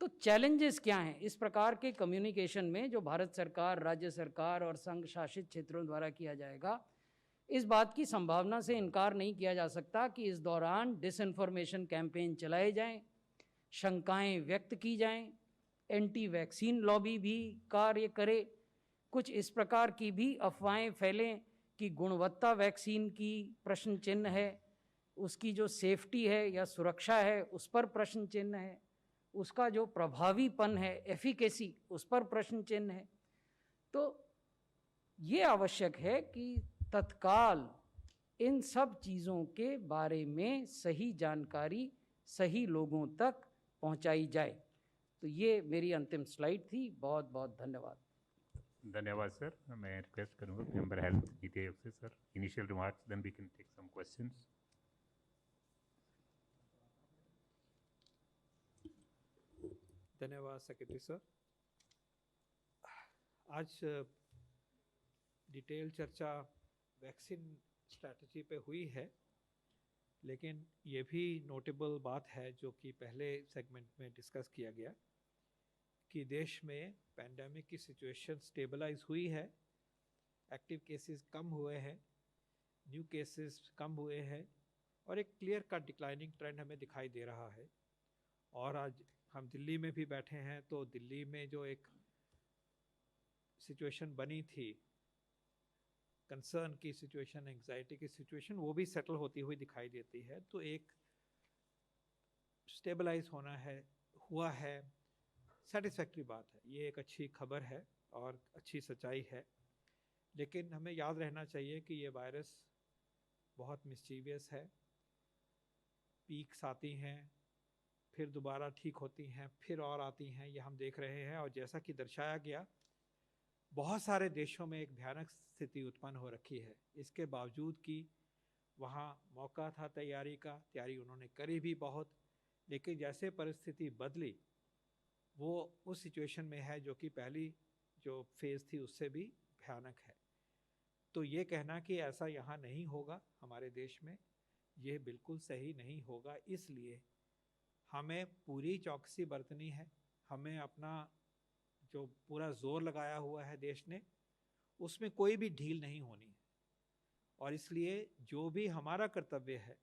तो चैलेंजेस क्या हैं इस प्रकार के कम्युनिकेशन में जो भारत सरकार, राज्य सरकार और संघ शासित क्षेत्रों द्वारा किया जाएगा। इस बात की संभावना से इनकार नहीं किया जा सकता कि इस दौरान डिसइंफॉर्मेशन कैंपेन चलाए जाएं, शंकाएं व्यक्त की जाएं, एंटी वैक्सीन लॉबी भी कार्य करे, कुछ इस प्रकार की भी अफवाहें फैलें कि गुणवत्ता वैक्सीन की प्रश्न चिन्ह है, उसकी जो सेफ्टी है या सुरक्षा है उस पर प्रश्न चिन्ह है, उसका जो प्रभावीपन है, एफिकेसी, उस पर प्रश्न चिन्ह है। तो ये आवश्यक है कि तत्काल इन सब चीज़ों के बारे में सही जानकारी सही लोगों तक पहुंचाई जाए। तो ये मेरी अंतिम स्लाइड थी। बहुत बहुत धन्यवाद। धन्यवाद सर। मैं रिक्वेस्ट करूंगा मेंबर हेल्थ नीति आयोग से sir initial remarks, then we can take some questions. धन्यवाद सेक्रेटरी सर। आज डिटेल चर्चा वैक्सीन स्ट्रैटेजी पे हुई है, लेकिन ये भी नोटेबल बात है जो कि पहले सेगमेंट में डिस्कस किया गया कि देश में पैंडेमिक की सिचुएशन स्टेबलाइज हुई है, एक्टिव केसेस कम हुए हैं, न्यू केसेस कम हुए हैं और एक क्लियर कट डिक्लाइनिंग ट्रेंड हमें दिखाई दे रहा है। और आज हम दिल्ली में भी बैठे हैं तो दिल्ली में जो एक सिचुएशन बनी थी, कंसर्न की सिचुएशन, एंग्जाइटी की सिचुएशन, वो भी सेटल होती हुई दिखाई देती है। तो एक स्टेबलाइज होना है, हुआ है, सेटिस्फैक्ट्री बात है, ये एक अच्छी खबर है और अच्छी सच्चाई है। लेकिन हमें याद रहना चाहिए कि ये वायरस बहुत मिस्चीवियस है, पीक्स आती हैं, फिर दोबारा ठीक होती हैं, फिर और आती हैं, ये हम देख रहे हैं। और जैसा कि दर्शाया गया, बहुत सारे देशों में एक भयानक स्थिति उत्पन्न हो रखी है। इसके बावजूद कि वहाँ मौका था तैयारी का, तैयारी उन्होंने करी भी बहुत, लेकिन जैसे परिस्थिति बदली वो उस सिचुएशन में है जो कि पहली जो फेज़ थी उससे भी भयानक है। तो ये कहना कि ऐसा यहाँ नहीं होगा हमारे देश में, ये बिल्कुल सही नहीं होगा। इसलिए हमें पूरी चौकसी बरतनी है। हमें अपना जो पूरा जोर लगाया हुआ है देश ने, उसमें कोई भी ढील नहीं होनी है। और इसलिए जो भी हमारा कर्तव्य है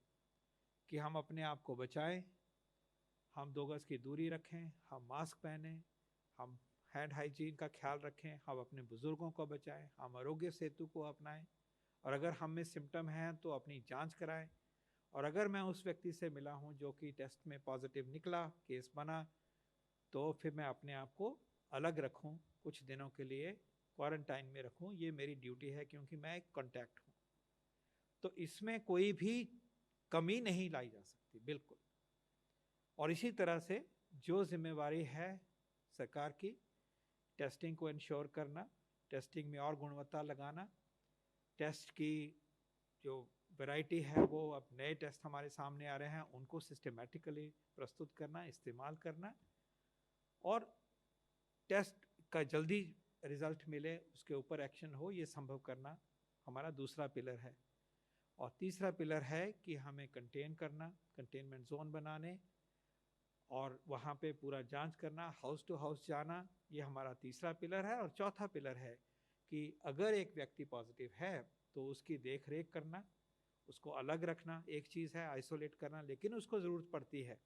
कि हम अपने आप को बचाएं, हम 2 गज की दूरी रखें, हम मास्क पहनें, हम हैंड हाइजीन का ख्याल रखें, हम अपने बुज़ुर्गों को बचाएं, हम आरोग्य सेतु को अपनाएं, और अगर हम में सिम्टम हैं तो अपनी जांच कराएं। और अगर मैं उस व्यक्ति से मिला हूं जो कि टेस्ट में पॉजिटिव निकला, केस बना, तो फिर मैं अपने आप को अलग रखूं, कुछ दिनों के लिए क्वारंटाइन में रखूं। ये मेरी ड्यूटी है क्योंकि मैं एक कॉन्टैक्ट हूं। तो इसमें कोई भी कमी नहीं लाई जा सकती, बिल्कुल। और इसी तरह से जो जिम्मेवारी है सरकार की, टेस्टिंग को इंश्योर करना, टेस्टिंग में और गुणवत्ता लगाना, टेस्ट की जो वैरायटी है वो अब नए टेस्ट हमारे सामने आ रहे हैं, उनको सिस्टमेटिकली प्रस्तुत करना, इस्तेमाल करना, और टेस्ट का जल्दी रिजल्ट मिले उसके ऊपर एक्शन हो, ये संभव करना हमारा दूसरा पिलर है। और तीसरा पिलर है कि हमें कंटेन करना, कंटेनमेंट जोन बनाने और वहाँ पे पूरा जांच करना, हाउस टू हाउस जाना, ये हमारा तीसरा पिलर है। और चौथा पिलर है कि अगर एक व्यक्ति पॉजिटिव है तो उसकी देख रेख करना, उसको अलग रखना। एक चीज़ है आइसोलेट करना, लेकिन उसको ज़रूरत पड़ती है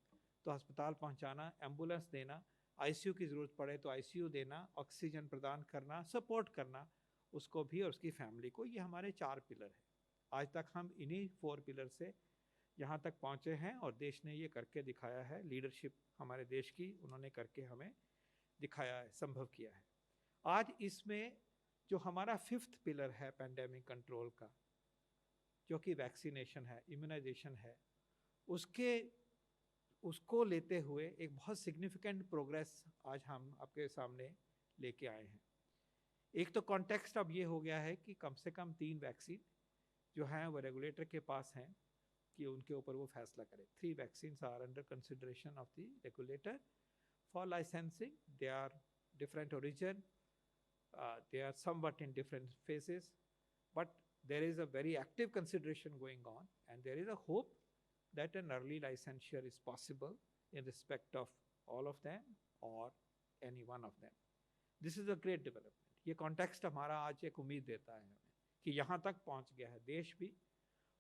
तो अस्पताल पहुंचाना, एम्बुलेंस देना, आईसीयू की ज़रूरत पड़े तो आईसीयू देना, ऑक्सीजन प्रदान करना, सपोर्ट करना उसको भी और उसकी फैमिली को। ये हमारे 4 पिलर हैं। आज तक हम इन्हीं 4 पिलर से यहाँ तक पहुँचे हैं और देश ने ये करके दिखाया है। लीडरशिप हमारे देश की उन्होंने करके हमें दिखाया है, संभव किया है। आज इसमें जो हमारा 5th पिलर है पेंडेमिक कंट्रोल का, जो कि वैक्सीनेशन है, इम्यूनाइजेशन है, उसको लेते हुए एक बहुत सिग्निफिकेंट प्रोग्रेस आज हम आपके सामने लेके आए हैं। एक तो कॉन्टेक्स्ट अब ये हो गया है कि कम से कम 3 वैक्सीन जो हैं वो रेगुलेटर के पास हैं कि उनके ऊपर वो फैसला करे। 3 vaccines are under consideration of the regulator for licensing. They are different origin, they are somewhat in different phases, but there is a very active consideration going on, and there is a hope that an early licensure is possible in respect of all of them or any one of them. This is a great development. ये context हमारा आज एक उम्मीद देता है हमें कि यहाँ तक पहुँच गया है देश भी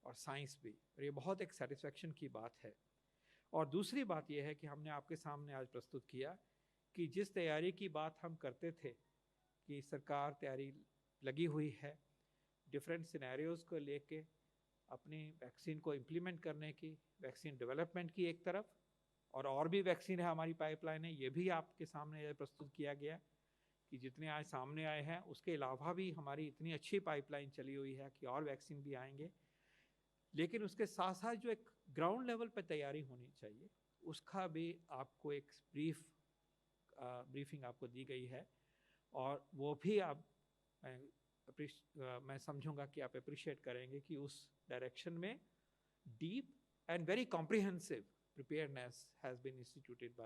और साइंस भी, और ये बहुत एक सेटिस्फेक्शन की बात है। और दूसरी बात यह है कि हमने आपके सामने आज प्रस्तुत किया कि जिस तैयारी की बात हम करते थे कि सरकार तैयारी लगी हुई है डिफरेंट सिनेरियोज़ को लेके अपनी वैक्सीन को इम्प्लीमेंट करने की, वैक्सीन डेवलपमेंट की एक तरफ, और भी वैक्सीन है हमारी पाइपलाइन है, ये भी आपके सामने प्रस्तुत किया गया कि जितने आज सामने आए हैं उसके अलावा भी हमारी इतनी अच्छी पाइपलाइन चली हुई है कि और वैक्सीन भी आएंगे। लेकिन उसके साथ साथ जो एक ग्राउंड लेवल पर तैयारी होनी चाहिए उसका भी आपको एक ब्रीफिंग आपको दी गई है, और वो भी आप मैं समझूंगा कि आप अप्रिशिएट करेंगे कि उस डायरेक्शन में deep and very comprehensive preparedness has been instituted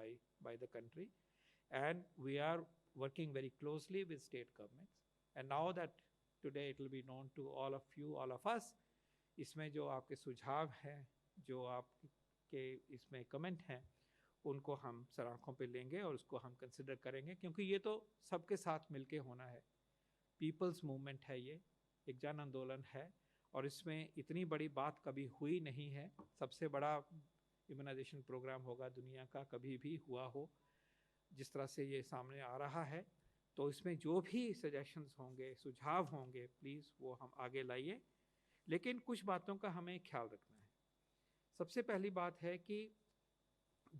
by the country, and we are working very closely with state governments. And now that today it will be known to all of you, all of us, इसमें जो आपके सुझाव हैं, जो आपके इसमें कमेंट हैं, उनको हम सराखों पे लेंगे और उसको हम कंसिडर करेंगे, क्योंकि ये तो सबके साथ मिलके होना है। पीपल्स मूवमेंट है, ये एक जन आंदोलन है, और इसमें इतनी बड़ी बात कभी हुई नहीं है। सबसे बड़ा इम्यूनाइजेशन प्रोग्राम होगा दुनिया का, कभी भी हुआ हो, जिस तरह से ये सामने आ रहा है। तो इसमें जो भी सजेशंस होंगे, सुझाव होंगे, प्लीज़ वो हम आगे लाइए। लेकिन कुछ बातों का हमें ख्याल रखना है। सबसे पहली बात है कि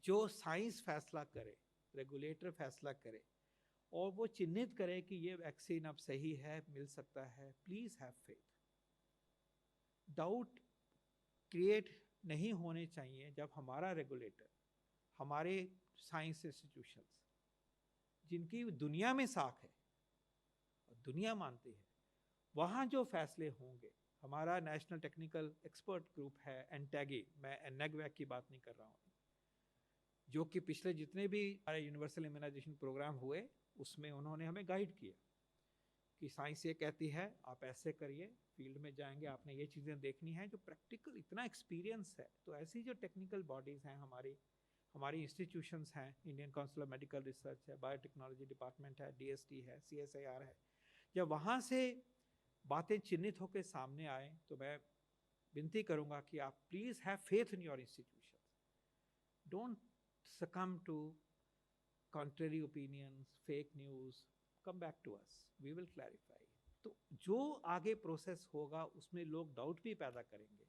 जो साइंस फैसला करे, रेगुलेटर फैसला करे और वो चिन्हित करे कि ये वैक्सीन अब सही है, मिल सकता है, please have faith. Doubt create नहीं होने चाहिए जब हमारा रेगुलेटर, हमारे साइंस इंस्टीट्यूशंस जिनकी दुनिया में साख है और दुनिया मानती है, वहाँ जो फैसले होंगे, हमारा नेशनल टेक्निकल एक्सपर्ट ग्रुप है एनटैगी, मैं एनएगवैक की बात नहीं कर रहा हूँ, जो कि पिछले जितने भी हमारे यूनिवर्सल इम्यूनाइजेशन प्रोग्राम हुए उसमें उन्होंने हमें गाइड किया कि साइंस ये कहती है आप ऐसे करिए, फील्ड में जाएंगे, आपने ये चीज़ें देखनी है, जो प्रैक्टिकल इतना एक्सपीरियंस है। तो ऐसी जो टेक्निकल बॉडीज़ हैं, हमारी इंस्टीट्यूशंस हैं, Indian council of medical research है, बायोटेक्नोलॉजी डिपार्टमेंट है, DST है, CSIR है, जब वहाँ से बातें चिन्हित होकर सामने आए तो मैं विनती करूँगा कि आप please have faith in your institution, don't succumb to contrary opinions, fake news, come back to us. We will clarify. तो जो आगे प्रोसेस होगा उसमें लोग डाउट भी पैदा करेंगे,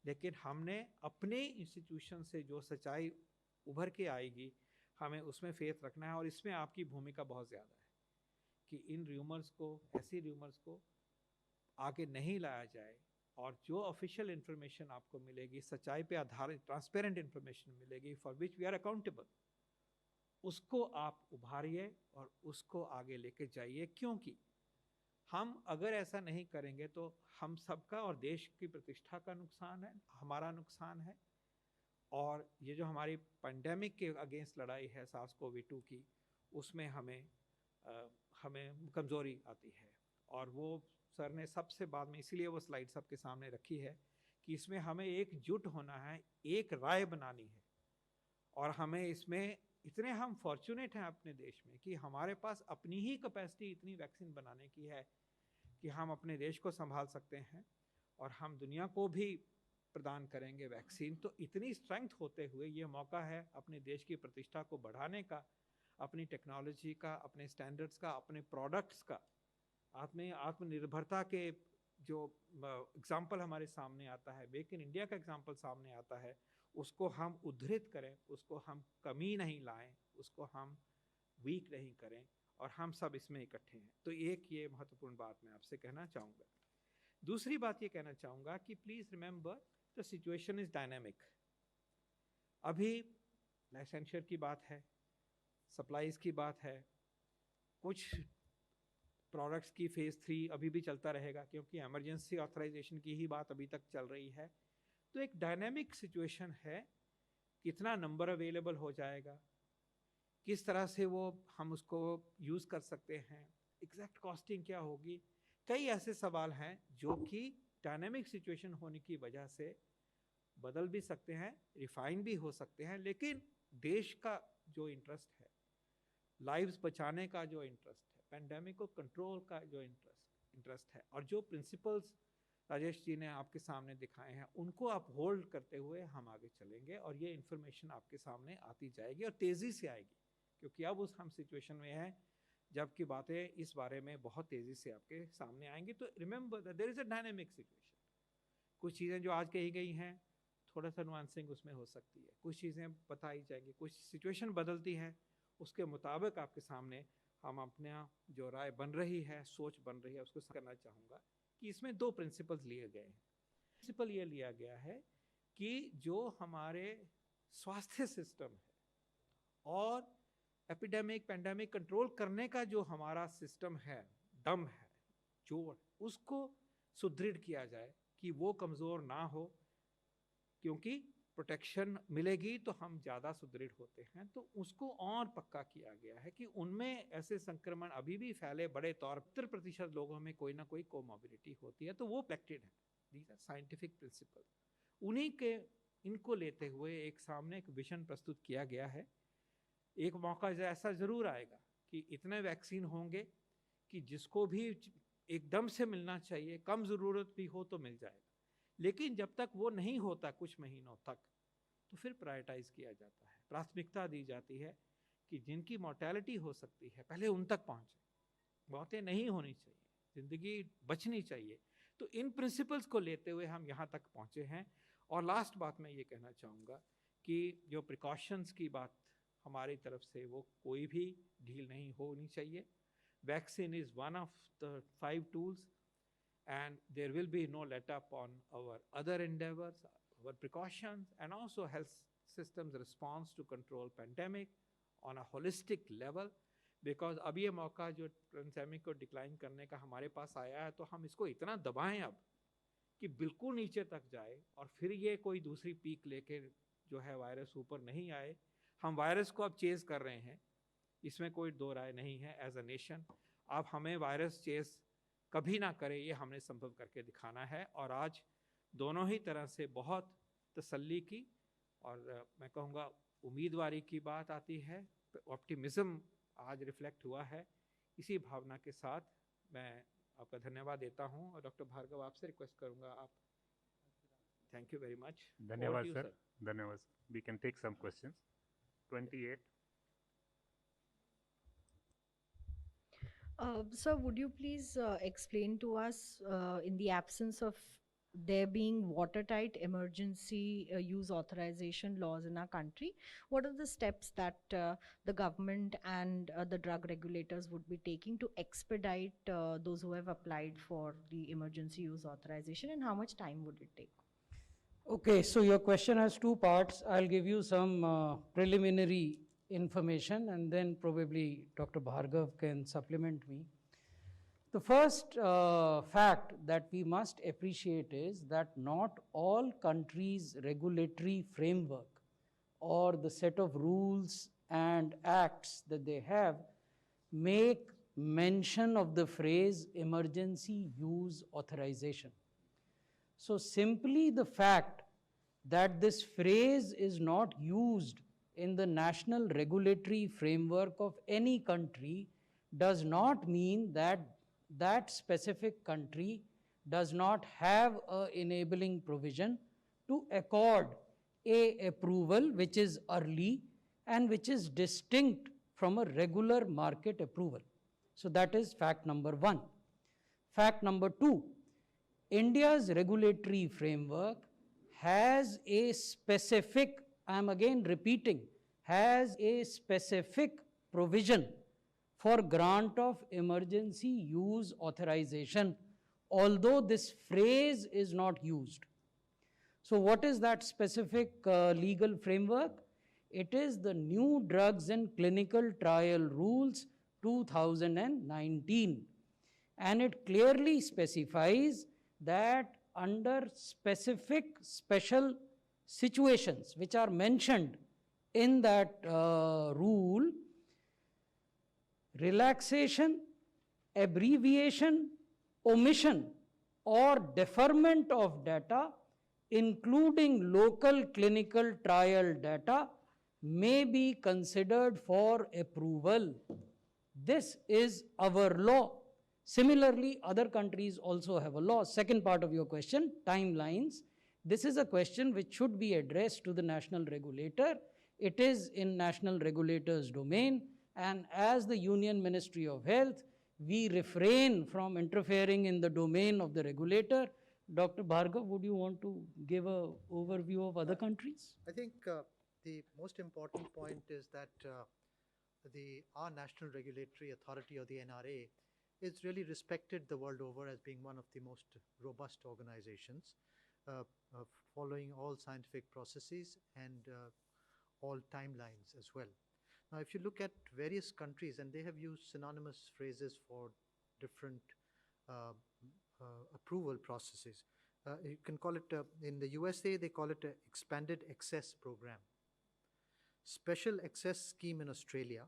लेकिन हमने अपने इंस्टीट्यूशन से जो सच्चाई उभर के आएगी हमें उसमें फेथ रखना है। और इसमें आपकी भूमिका बहुत ज़्यादा है कि इन र्यूमर्स को, ऐसी र्यूमर्स को आगे नहीं लाया जाए, और जो ऑफिशियल इन्फॉर्मेशन आपको मिलेगी, सच्चाई पे आधारित ट्रांसपेरेंट इन्फॉर्मेशन मिलेगी for which we are accountable, उसको आप उभारिए और उसको आगे लेके जाइए। क्योंकि हम अगर ऐसा नहीं करेंगे तो हम सबका और देश की प्रतिष्ठा का नुकसान है, हमारा नुकसान है। और ये जो हमारी पेंडेमिक के अगेंस्ट लड़ाई है SARS-CoV-2 की, उसमें हमें कमज़ोरी आती है। और वो सर ने सबसे बाद में इसीलिए वो स्लाइड सबके सामने रखी है कि इसमें हमें एकजुट होना है, एक राय बनानी है। और हमें इसमें इतने हम फॉर्चुनेट हैं अपने देश में कि हमारे पास अपनी ही कैपेसिटी इतनी वैक्सीन बनाने की है कि हम अपने देश को संभाल सकते हैं और हम दुनिया को भी प्रदान करेंगे वैक्सीन। तो इतनी स्ट्रेंथ होते हुए ये मौका है अपने देश की प्रतिष्ठा को बढ़ाने का, अपनी टेक्नोलॉजी का, अपने स्टैंडर्ड्स का, अपने प्रोडक्ट्स का, आत्मनिर्भरता के जो एग्जाम्पल हमारे सामने आता है, मेक इन इंडिया का एग्जाम्पल सामने आता है, उसको हम उद्धृत करें, उसको हम कमी नहीं लाएं, उसको हम वीक नहीं करें, और हम सब इसमें इकट्ठे हैं। तो एक ये महत्वपूर्ण बात मैं आपसे कहना चाहूँगा। दूसरी बात ये कहना चाहूँगा कि please remember the situation is dynamic. अभी लाइसेंसर की बात है, सप्लाईज़ की बात है, कुछ प्रोडक्ट्स की फेज़ 3 अभी भी चलता रहेगा क्योंकि एमरजेंसी ऑथराइजेशन की ही बात अभी तक चल रही है। तो एक डायनेमिक सिचुएशन है, कितना नंबर अवेलेबल हो जाएगा, किस तरह से वो हम उसको यूज़ कर सकते हैं, एग्जैक्ट कॉस्टिंग क्या होगी, कई ऐसे सवाल हैं जो कि डायनेमिक सिचुएशन होने की वजह से बदल भी सकते हैं, रिफाइन भी हो सकते हैं। लेकिन देश का जो इंटरेस्ट है, लाइव्स बचाने का जो इंटरेस्ट है, पेंडेमिक को कंट्रोल का जो इंटरेस्ट है, और जो प्रिंसिपल्स राजेश जी ने आपके सामने दिखाए हैं, उनको आप होल्ड करते हुए हम आगे चलेंगे। और ये इन्फॉर्मेशन आपके सामने आती जाएगी और तेज़ी से आएगी, क्योंकि अब उस हम सिचुएशन में हैं जबकि बातें इस बारे में बहुत तेज़ी से आपके सामने आएंगी। तो remember that there is a dynamic situation. कुछ चीज़ें जो आज कही गई हैं, थोड़ा सा नुआंसिंग उसमें हो सकती है, कुछ चीज़ें बताई जाएंगी, कुछ सिचुएशन बदलती है, उसके मुताबिक आपके सामने हम अपना जो राय बन रही है, सोच बन रही है, उसको करना चाहूँगा कि इसमें 2 प्रिंसिपल्स लिए गए हैं। प्रिंसिपल ये लिया गया है कि जो हमारे स्वास्थ्य सिस्टम है और एपिडेमिक पेंडेमिक कंट्रोल करने का जो हमारा सिस्टम है, दम है, जोर, उसको सुदृढ़ किया जाए कि वो कमज़ोर ना हो, क्योंकि प्रोटेक्शन मिलेगी तो हम ज़्यादा सुदृढ़ होते हैं। तो उसको और पक्का किया गया है कि उनमें ऐसे संक्रमण अभी भी फैले बड़े तौर पर 70% लोगों में कोई ना कोई कोमॉर्बिडिटी होती है, तो वो प्रेक्टेड है। These are scientific principle. उन्हीं के इनको लेते हुए एक सामने एक विजन प्रस्तुत किया गया है। एक मौका ऐसा ज़रूर आएगा कि इतने वैक्सीन होंगे कि जिसको भी एकदम से मिलना चाहिए, कम ज़रूरत भी हो तो मिल जाएगा। लेकिन जब तक वो नहीं होता कुछ महीनों तक, तो फिर प्रायोरिटाइज किया जाता है, प्राथमिकता दी जाती है कि जिनकी मॉर्टेलिटी हो सकती है पहले उन तक पहुँचे, मौतें नहीं होनी चाहिए, ज़िंदगी बचनी चाहिए। तो इन प्रिंसिपल्स को लेते हुए हम यहाँ तक पहुँचे हैं। और लास्ट बात मैं ये कहना चाहूँगा कि जो प्रिकॉशंस की बात हमारी तरफ से, वो कोई भी ढील नहीं होनी चाहिए। Vaccine is one of the 5 tools and there will be no let up on our other endeavors, our precautions, and also health systems response to control pandemic on a holistic level, because अब ये मौका जो पेंडेमिक को डिक्लाइन करने का हमारे पास आया है, तो हम इसको इतना दबाएं अब कि बिल्कुल नीचे तक जाए और फिर ये कोई दूसरी पीक लेके जो है वायरस ऊपर नहीं आए। हम वायरस को अब चेज़ कर रहे हैं, इसमें कोई दो राय नहीं है। एज अ नेशन अब हमें वायरस चेज़ कभी ना करे, ये हमने संभव करके दिखाना है। और आज दोनों ही तरह से बहुत तसल्ली की और मैं कहूँगा उम्मीदवारी की बात आती है, ऑप्टिमिज़म आज रिफ्लेक्ट हुआ है। इसी भावना के साथ मैं आपका धन्यवाद देता हूँ। और डॉक्टर भार्गव, आपसे रिक्वेस्ट करूँगा, आप थैंक यू वेरी मच। धन्यवाद सर, धन्यवाद। We can take some questions. 28 Sir, would you please explain to us, in the absence of there being watertight emergency use authorization laws in our country, what are the steps that the government and the drug regulators would be taking to expedite those who have applied for the emergency use authorization, and how much time would it take? Okay, so your question has two parts. I'll give you some preliminary information and then probably Dr. Bhargav can supplement me. The first fact that we must appreciate is that not all countries' regulatory framework or the set of rules and acts that they have make mention of the phrase emergency use authorization. So simply the fact that this phrase is not used in the national regulatory framework of any country does not mean that that specific country does not have an enabling provision to accord a approval which is early and which is distinct from a regular market approval. So that is fact number one. Fact number two, India's regulatory framework has a specific, I am again repeating, has a specific provision for grant of emergency use authorization, although this phrase is not used. So what is that specific legal framework? It is the New Drugs and Clinical Trial Rules 2019, and it clearly specifies that under specific special situations which are mentioned in that rule, relaxation, abbreviation, omission or deferment of data, including local clinical trial data, may be considered for approval. This is our law. Similarly, other countries also have a law. Second part of your question, timelines. This is a question which should be addressed to the national regulator. It is in national regulator's domain, and as the Union Ministry of Health, we refrain from interfering in the domain of the regulator. Dr. Bhargav, would you want to give an overview of other countries? I think the most important point is that our National Regulatory Authority, or the NRA, is really respected the world over as being one of the most robust organizations, following all scientific processes and all timelines as well. Now, if you look at various countries, and they have used synonymous phrases for different approval processes. You can call it, in the USA, they call it an expanded access program, special access scheme in Australia,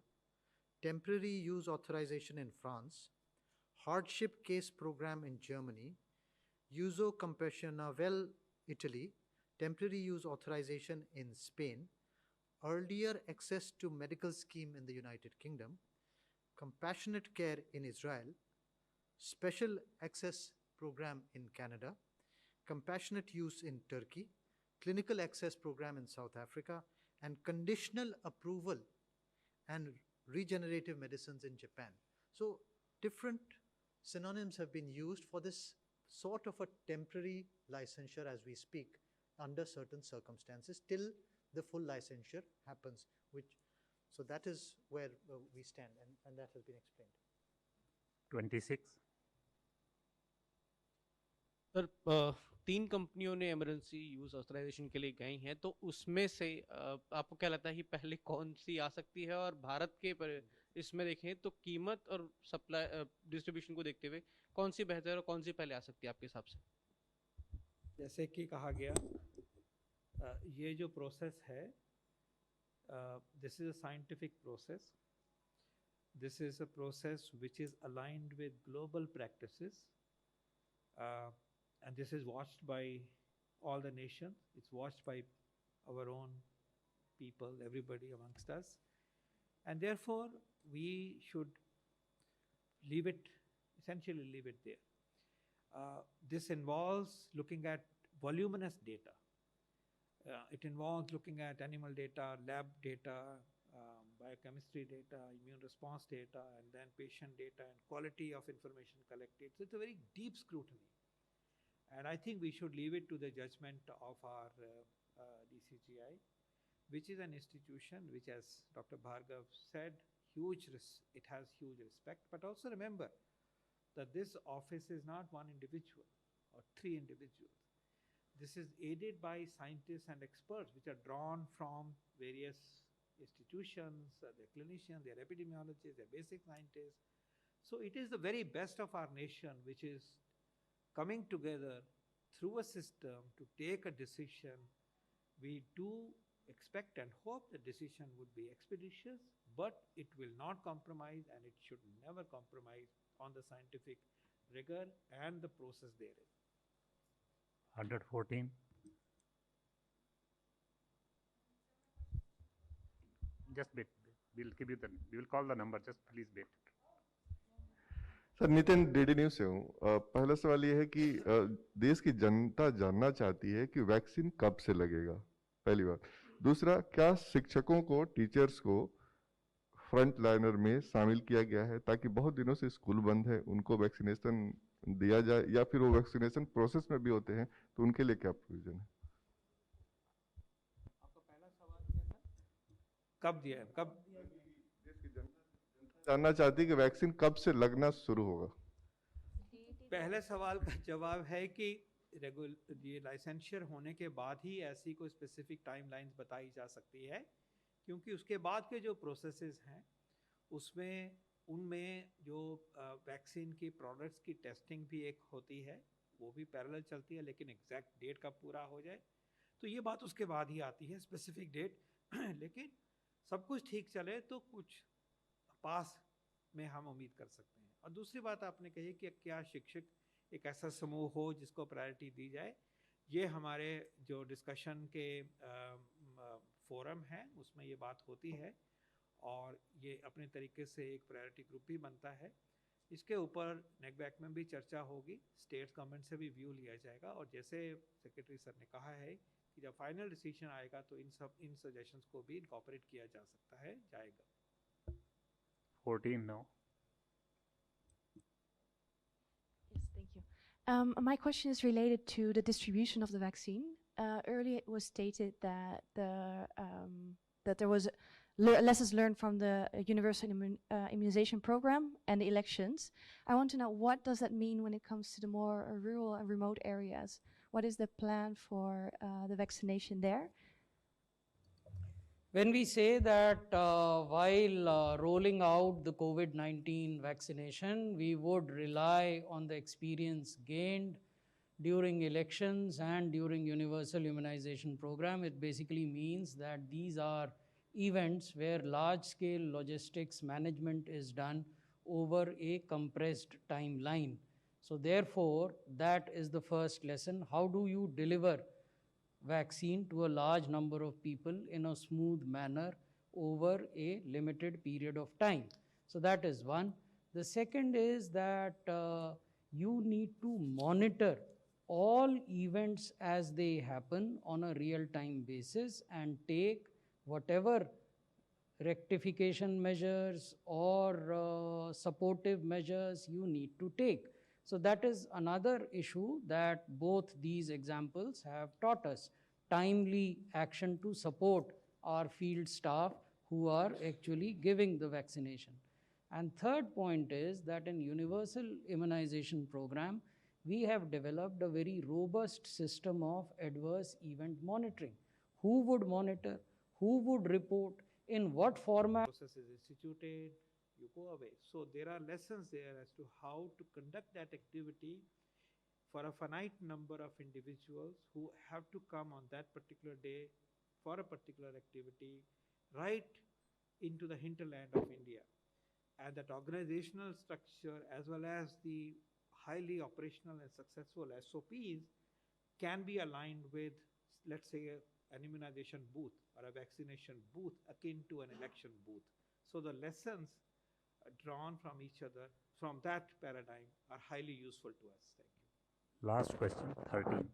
temporary use authorization in France, hardship case program in Germany, uso compassionevole Italy, temporary use authorization in Spain, earlier access to medical scheme in the United Kingdom, compassionate care in Israel, special access program in Canada, compassionate use in Turkey, clinical access program in South Africa, and conditional approval and regenerative medicines in Japan. So different synonyms have been used for this sort of a temporary licensure as we speak under certain circumstances till the full licensure happens, so that is where we stand, and that has been explained. 26. Sir 3 कंपनियों ने इमरजेंसी यूज ऑथराइजेशन के लिए गई हैं, तो उसमें से आपको क्या लगता है कि पहले कौन सी आ सकती है, और भारत के इसमें देखें तो कीमत और सप्लाई डिस्ट्रीब्यूशन को देखते हुए कौन सी बेहतर और कौन सी पहले आ सकती है आपके हिसाब से? जैसे कि कहा गया, ये जो प्रोसेस है, this is a scientific process. This is a process which is aligned with global practices, and this is watched by all the nations. It's watched by our own people, everybody amongst us, and therefore we should essentially leave it there. This involves looking at voluminous data. It involves looking at animal data, lab data, biochemistry data, immune response data, and then patient data and quality of information collected. So it's a very deep scrutiny. And I think we should leave it to the judgment of our DCGI, which is an institution which, as Dr. Bhargav said, it has huge respect. But also remember that this office is not one individual or three individuals. This is aided by scientists and experts which are drawn from various institutions, they're clinicians, they're epidemiologists, they're basic scientists. So it is the very best of our nation which is coming together through a system to take a decision. We do expect and hope the decision would be expeditious, but it will not compromise, and it should never compromise on the scientific rigor and the process therein. 114. Just wait. We will call the number. Just please wait. Sir Nitin DD news से हूँ। पहला सवाल ये है कि देश की जनता जानना चाहती है कि वैक्सीन कब से लगेगा, पहली बात। दूसरा, क्या शिक्षकों को, टीचर्स को फ्रंट लाइनर में शामिल किया गया है ताकि बहुत दिनों से स्कूल बंद है उनको वैक्सीनेशन दिया जाए, या फिर वो वैक्सीनेशन प्रोसेस में भी होते हैं तो उनके लिए क्या प्रोविजन है? आपका पहला सवाल क्या था? कब दिया है? कब? देश की जनता जानना चाहती है कि वैक्सीन कब से लगना शुरू होगा। पहले सवाल का जवाब है कि ये लाइसेंशियर होने के बाद ही ऐसी कोई स्पेसिफिक टाइमलाइंस बताई जा सकती है, क्योंकि उसके बाद के जो प्रोसेसेस हैं उनमें जो वैक्सीन की प्रोडक्ट्स की टेस्टिंग भी एक होती है, वो भी पैरेलल चलती है, लेकिन एग्जैक्ट डेट कब पूरा हो जाए तो ये बात उसके बाद ही आती है, स्पेसिफिक डेट। लेकिन सब कुछ ठीक चले तो कुछ पास में हम उम्मीद कर सकते हैं। और दूसरी बात आपने कही कि क्या शिक्षक एक ऐसा समूह हो जिसको प्रायोरिटी दी जाए, ये हमारे जो डिस्कशन के फोरम है उसमें ये बात होती है और ये अपने तरीके से एक प्रायोरिटी ग्रुप भी बनता है। इसके ऊपर नेकबैक में भी चर्चा होगी, स्टेट गवर्नमेंट से भी व्यू लिया जाएगा, और जैसे सेक्रेटरी सर ने कहा है कि जब फाइनल डिसीजन आएगा तो इन सजेशंस को भी इनकॉर्पोरेट किया जा सकता है, जाएगा। 14 now. Yes, thank you. My question is related to the distribution of the vaccine. Earlier it was stated that that there was lessons learned from the universal immunization program and the elections. I want to know, what does that mean when it comes to the more rural and remote areas? What is the plan for the vaccination there? When we say that while rolling out the COVID-19 vaccination, we would rely on the experience gained during elections and during universal immunization program, it basically means that these are events where large-scale logistics management is done over a compressed timeline. So therefore, that is the first lesson. How do you deliver vaccine to a large number of people in a smooth manner over a limited period of time? So that is one. The second is that you need to monitor all events as they happen on a real-time basis and take whatever rectification measures or supportive measures you need to take. So that is another issue that both these examples have taught us. Timely action to support our field staff who are actually giving the vaccination. And third point is that in universal immunization program, we have developed a very robust system of adverse event monitoring. Who would monitor? Who would report? In what format? Process is instituted, you go away. So there are lessons there as to how to conduct that activity for a finite number of individuals who have to come on that particular day for a particular activity right into the hinterland of India. And that organizational structure as well as the highly operational and successful SOPs can be aligned with, let's say, an immunization booth or a vaccination booth akin to an election booth. So the lessons drawn from each other from that paradigm are highly useful to us. Thank you. Last question, 13.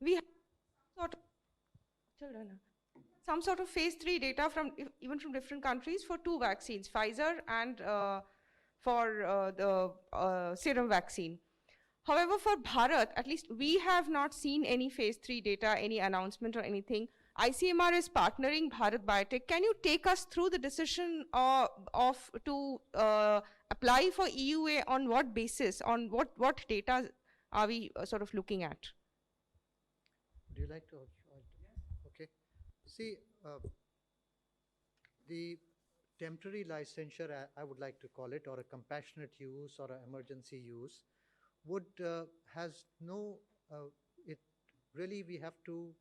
we have sort of children, some sort of phase 3 data from even from different countries for 2 vaccines, Pfizer and for the serum vaccine. However, for Bharat, at least we have not seen any phase 3 data, any announcement or anything. ICMR is partnering Bharat Biotech. Can you take us through the decision to apply for EUA on what basis, on what data are we sort of looking at? Do you like to? Okay. See, the temporary licensure, I would like to call it, or a compassionate use or an emergency use, would has no. It really we have to.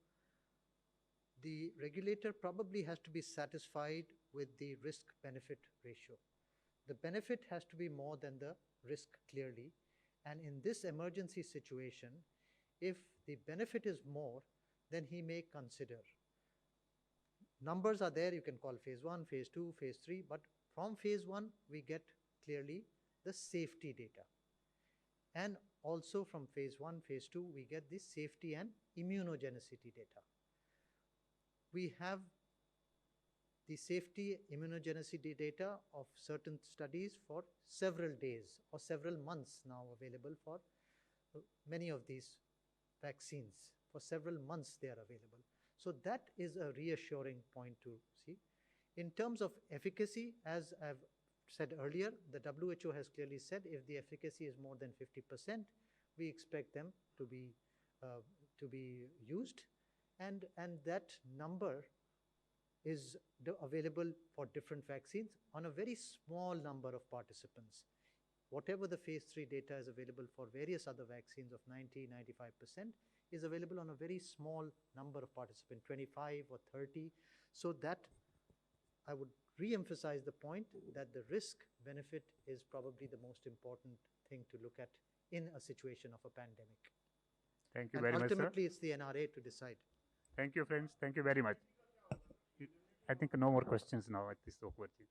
The regulator probably has to be satisfied with the risk-benefit ratio. The benefit has to be more than the risk clearly, and in this emergency situation, if the benefit is more, then he may consider. Numbers are there, you can call phase 1, phase 2, phase 3, but from phase 1, we get clearly the safety data. And also from phase 1, phase 2, we get the safety and immunogenicity data. We have the safety immunogenicity data of certain studies for several days or several months now available for many of these vaccines. For several months they are available. So that is a reassuring point to see. In terms of efficacy, as I've said earlier, the WHO has clearly said if the efficacy is more than 50%, we expect them to be used, and that number is available for different vaccines on a very small number of participants. Whatever the phase 3 data is available for various other vaccines of 90–95% is available on a very small number of participants, 25 or 30. So that I would re-emphasize the point that the risk-benefit is probably the most important thing to look at in a situation of a pandemic. Thank you And very much, sir. ultimately, it's the NRA to decide. Thank you, friends. Thank you very much. I think no more questions now at this awkward thing.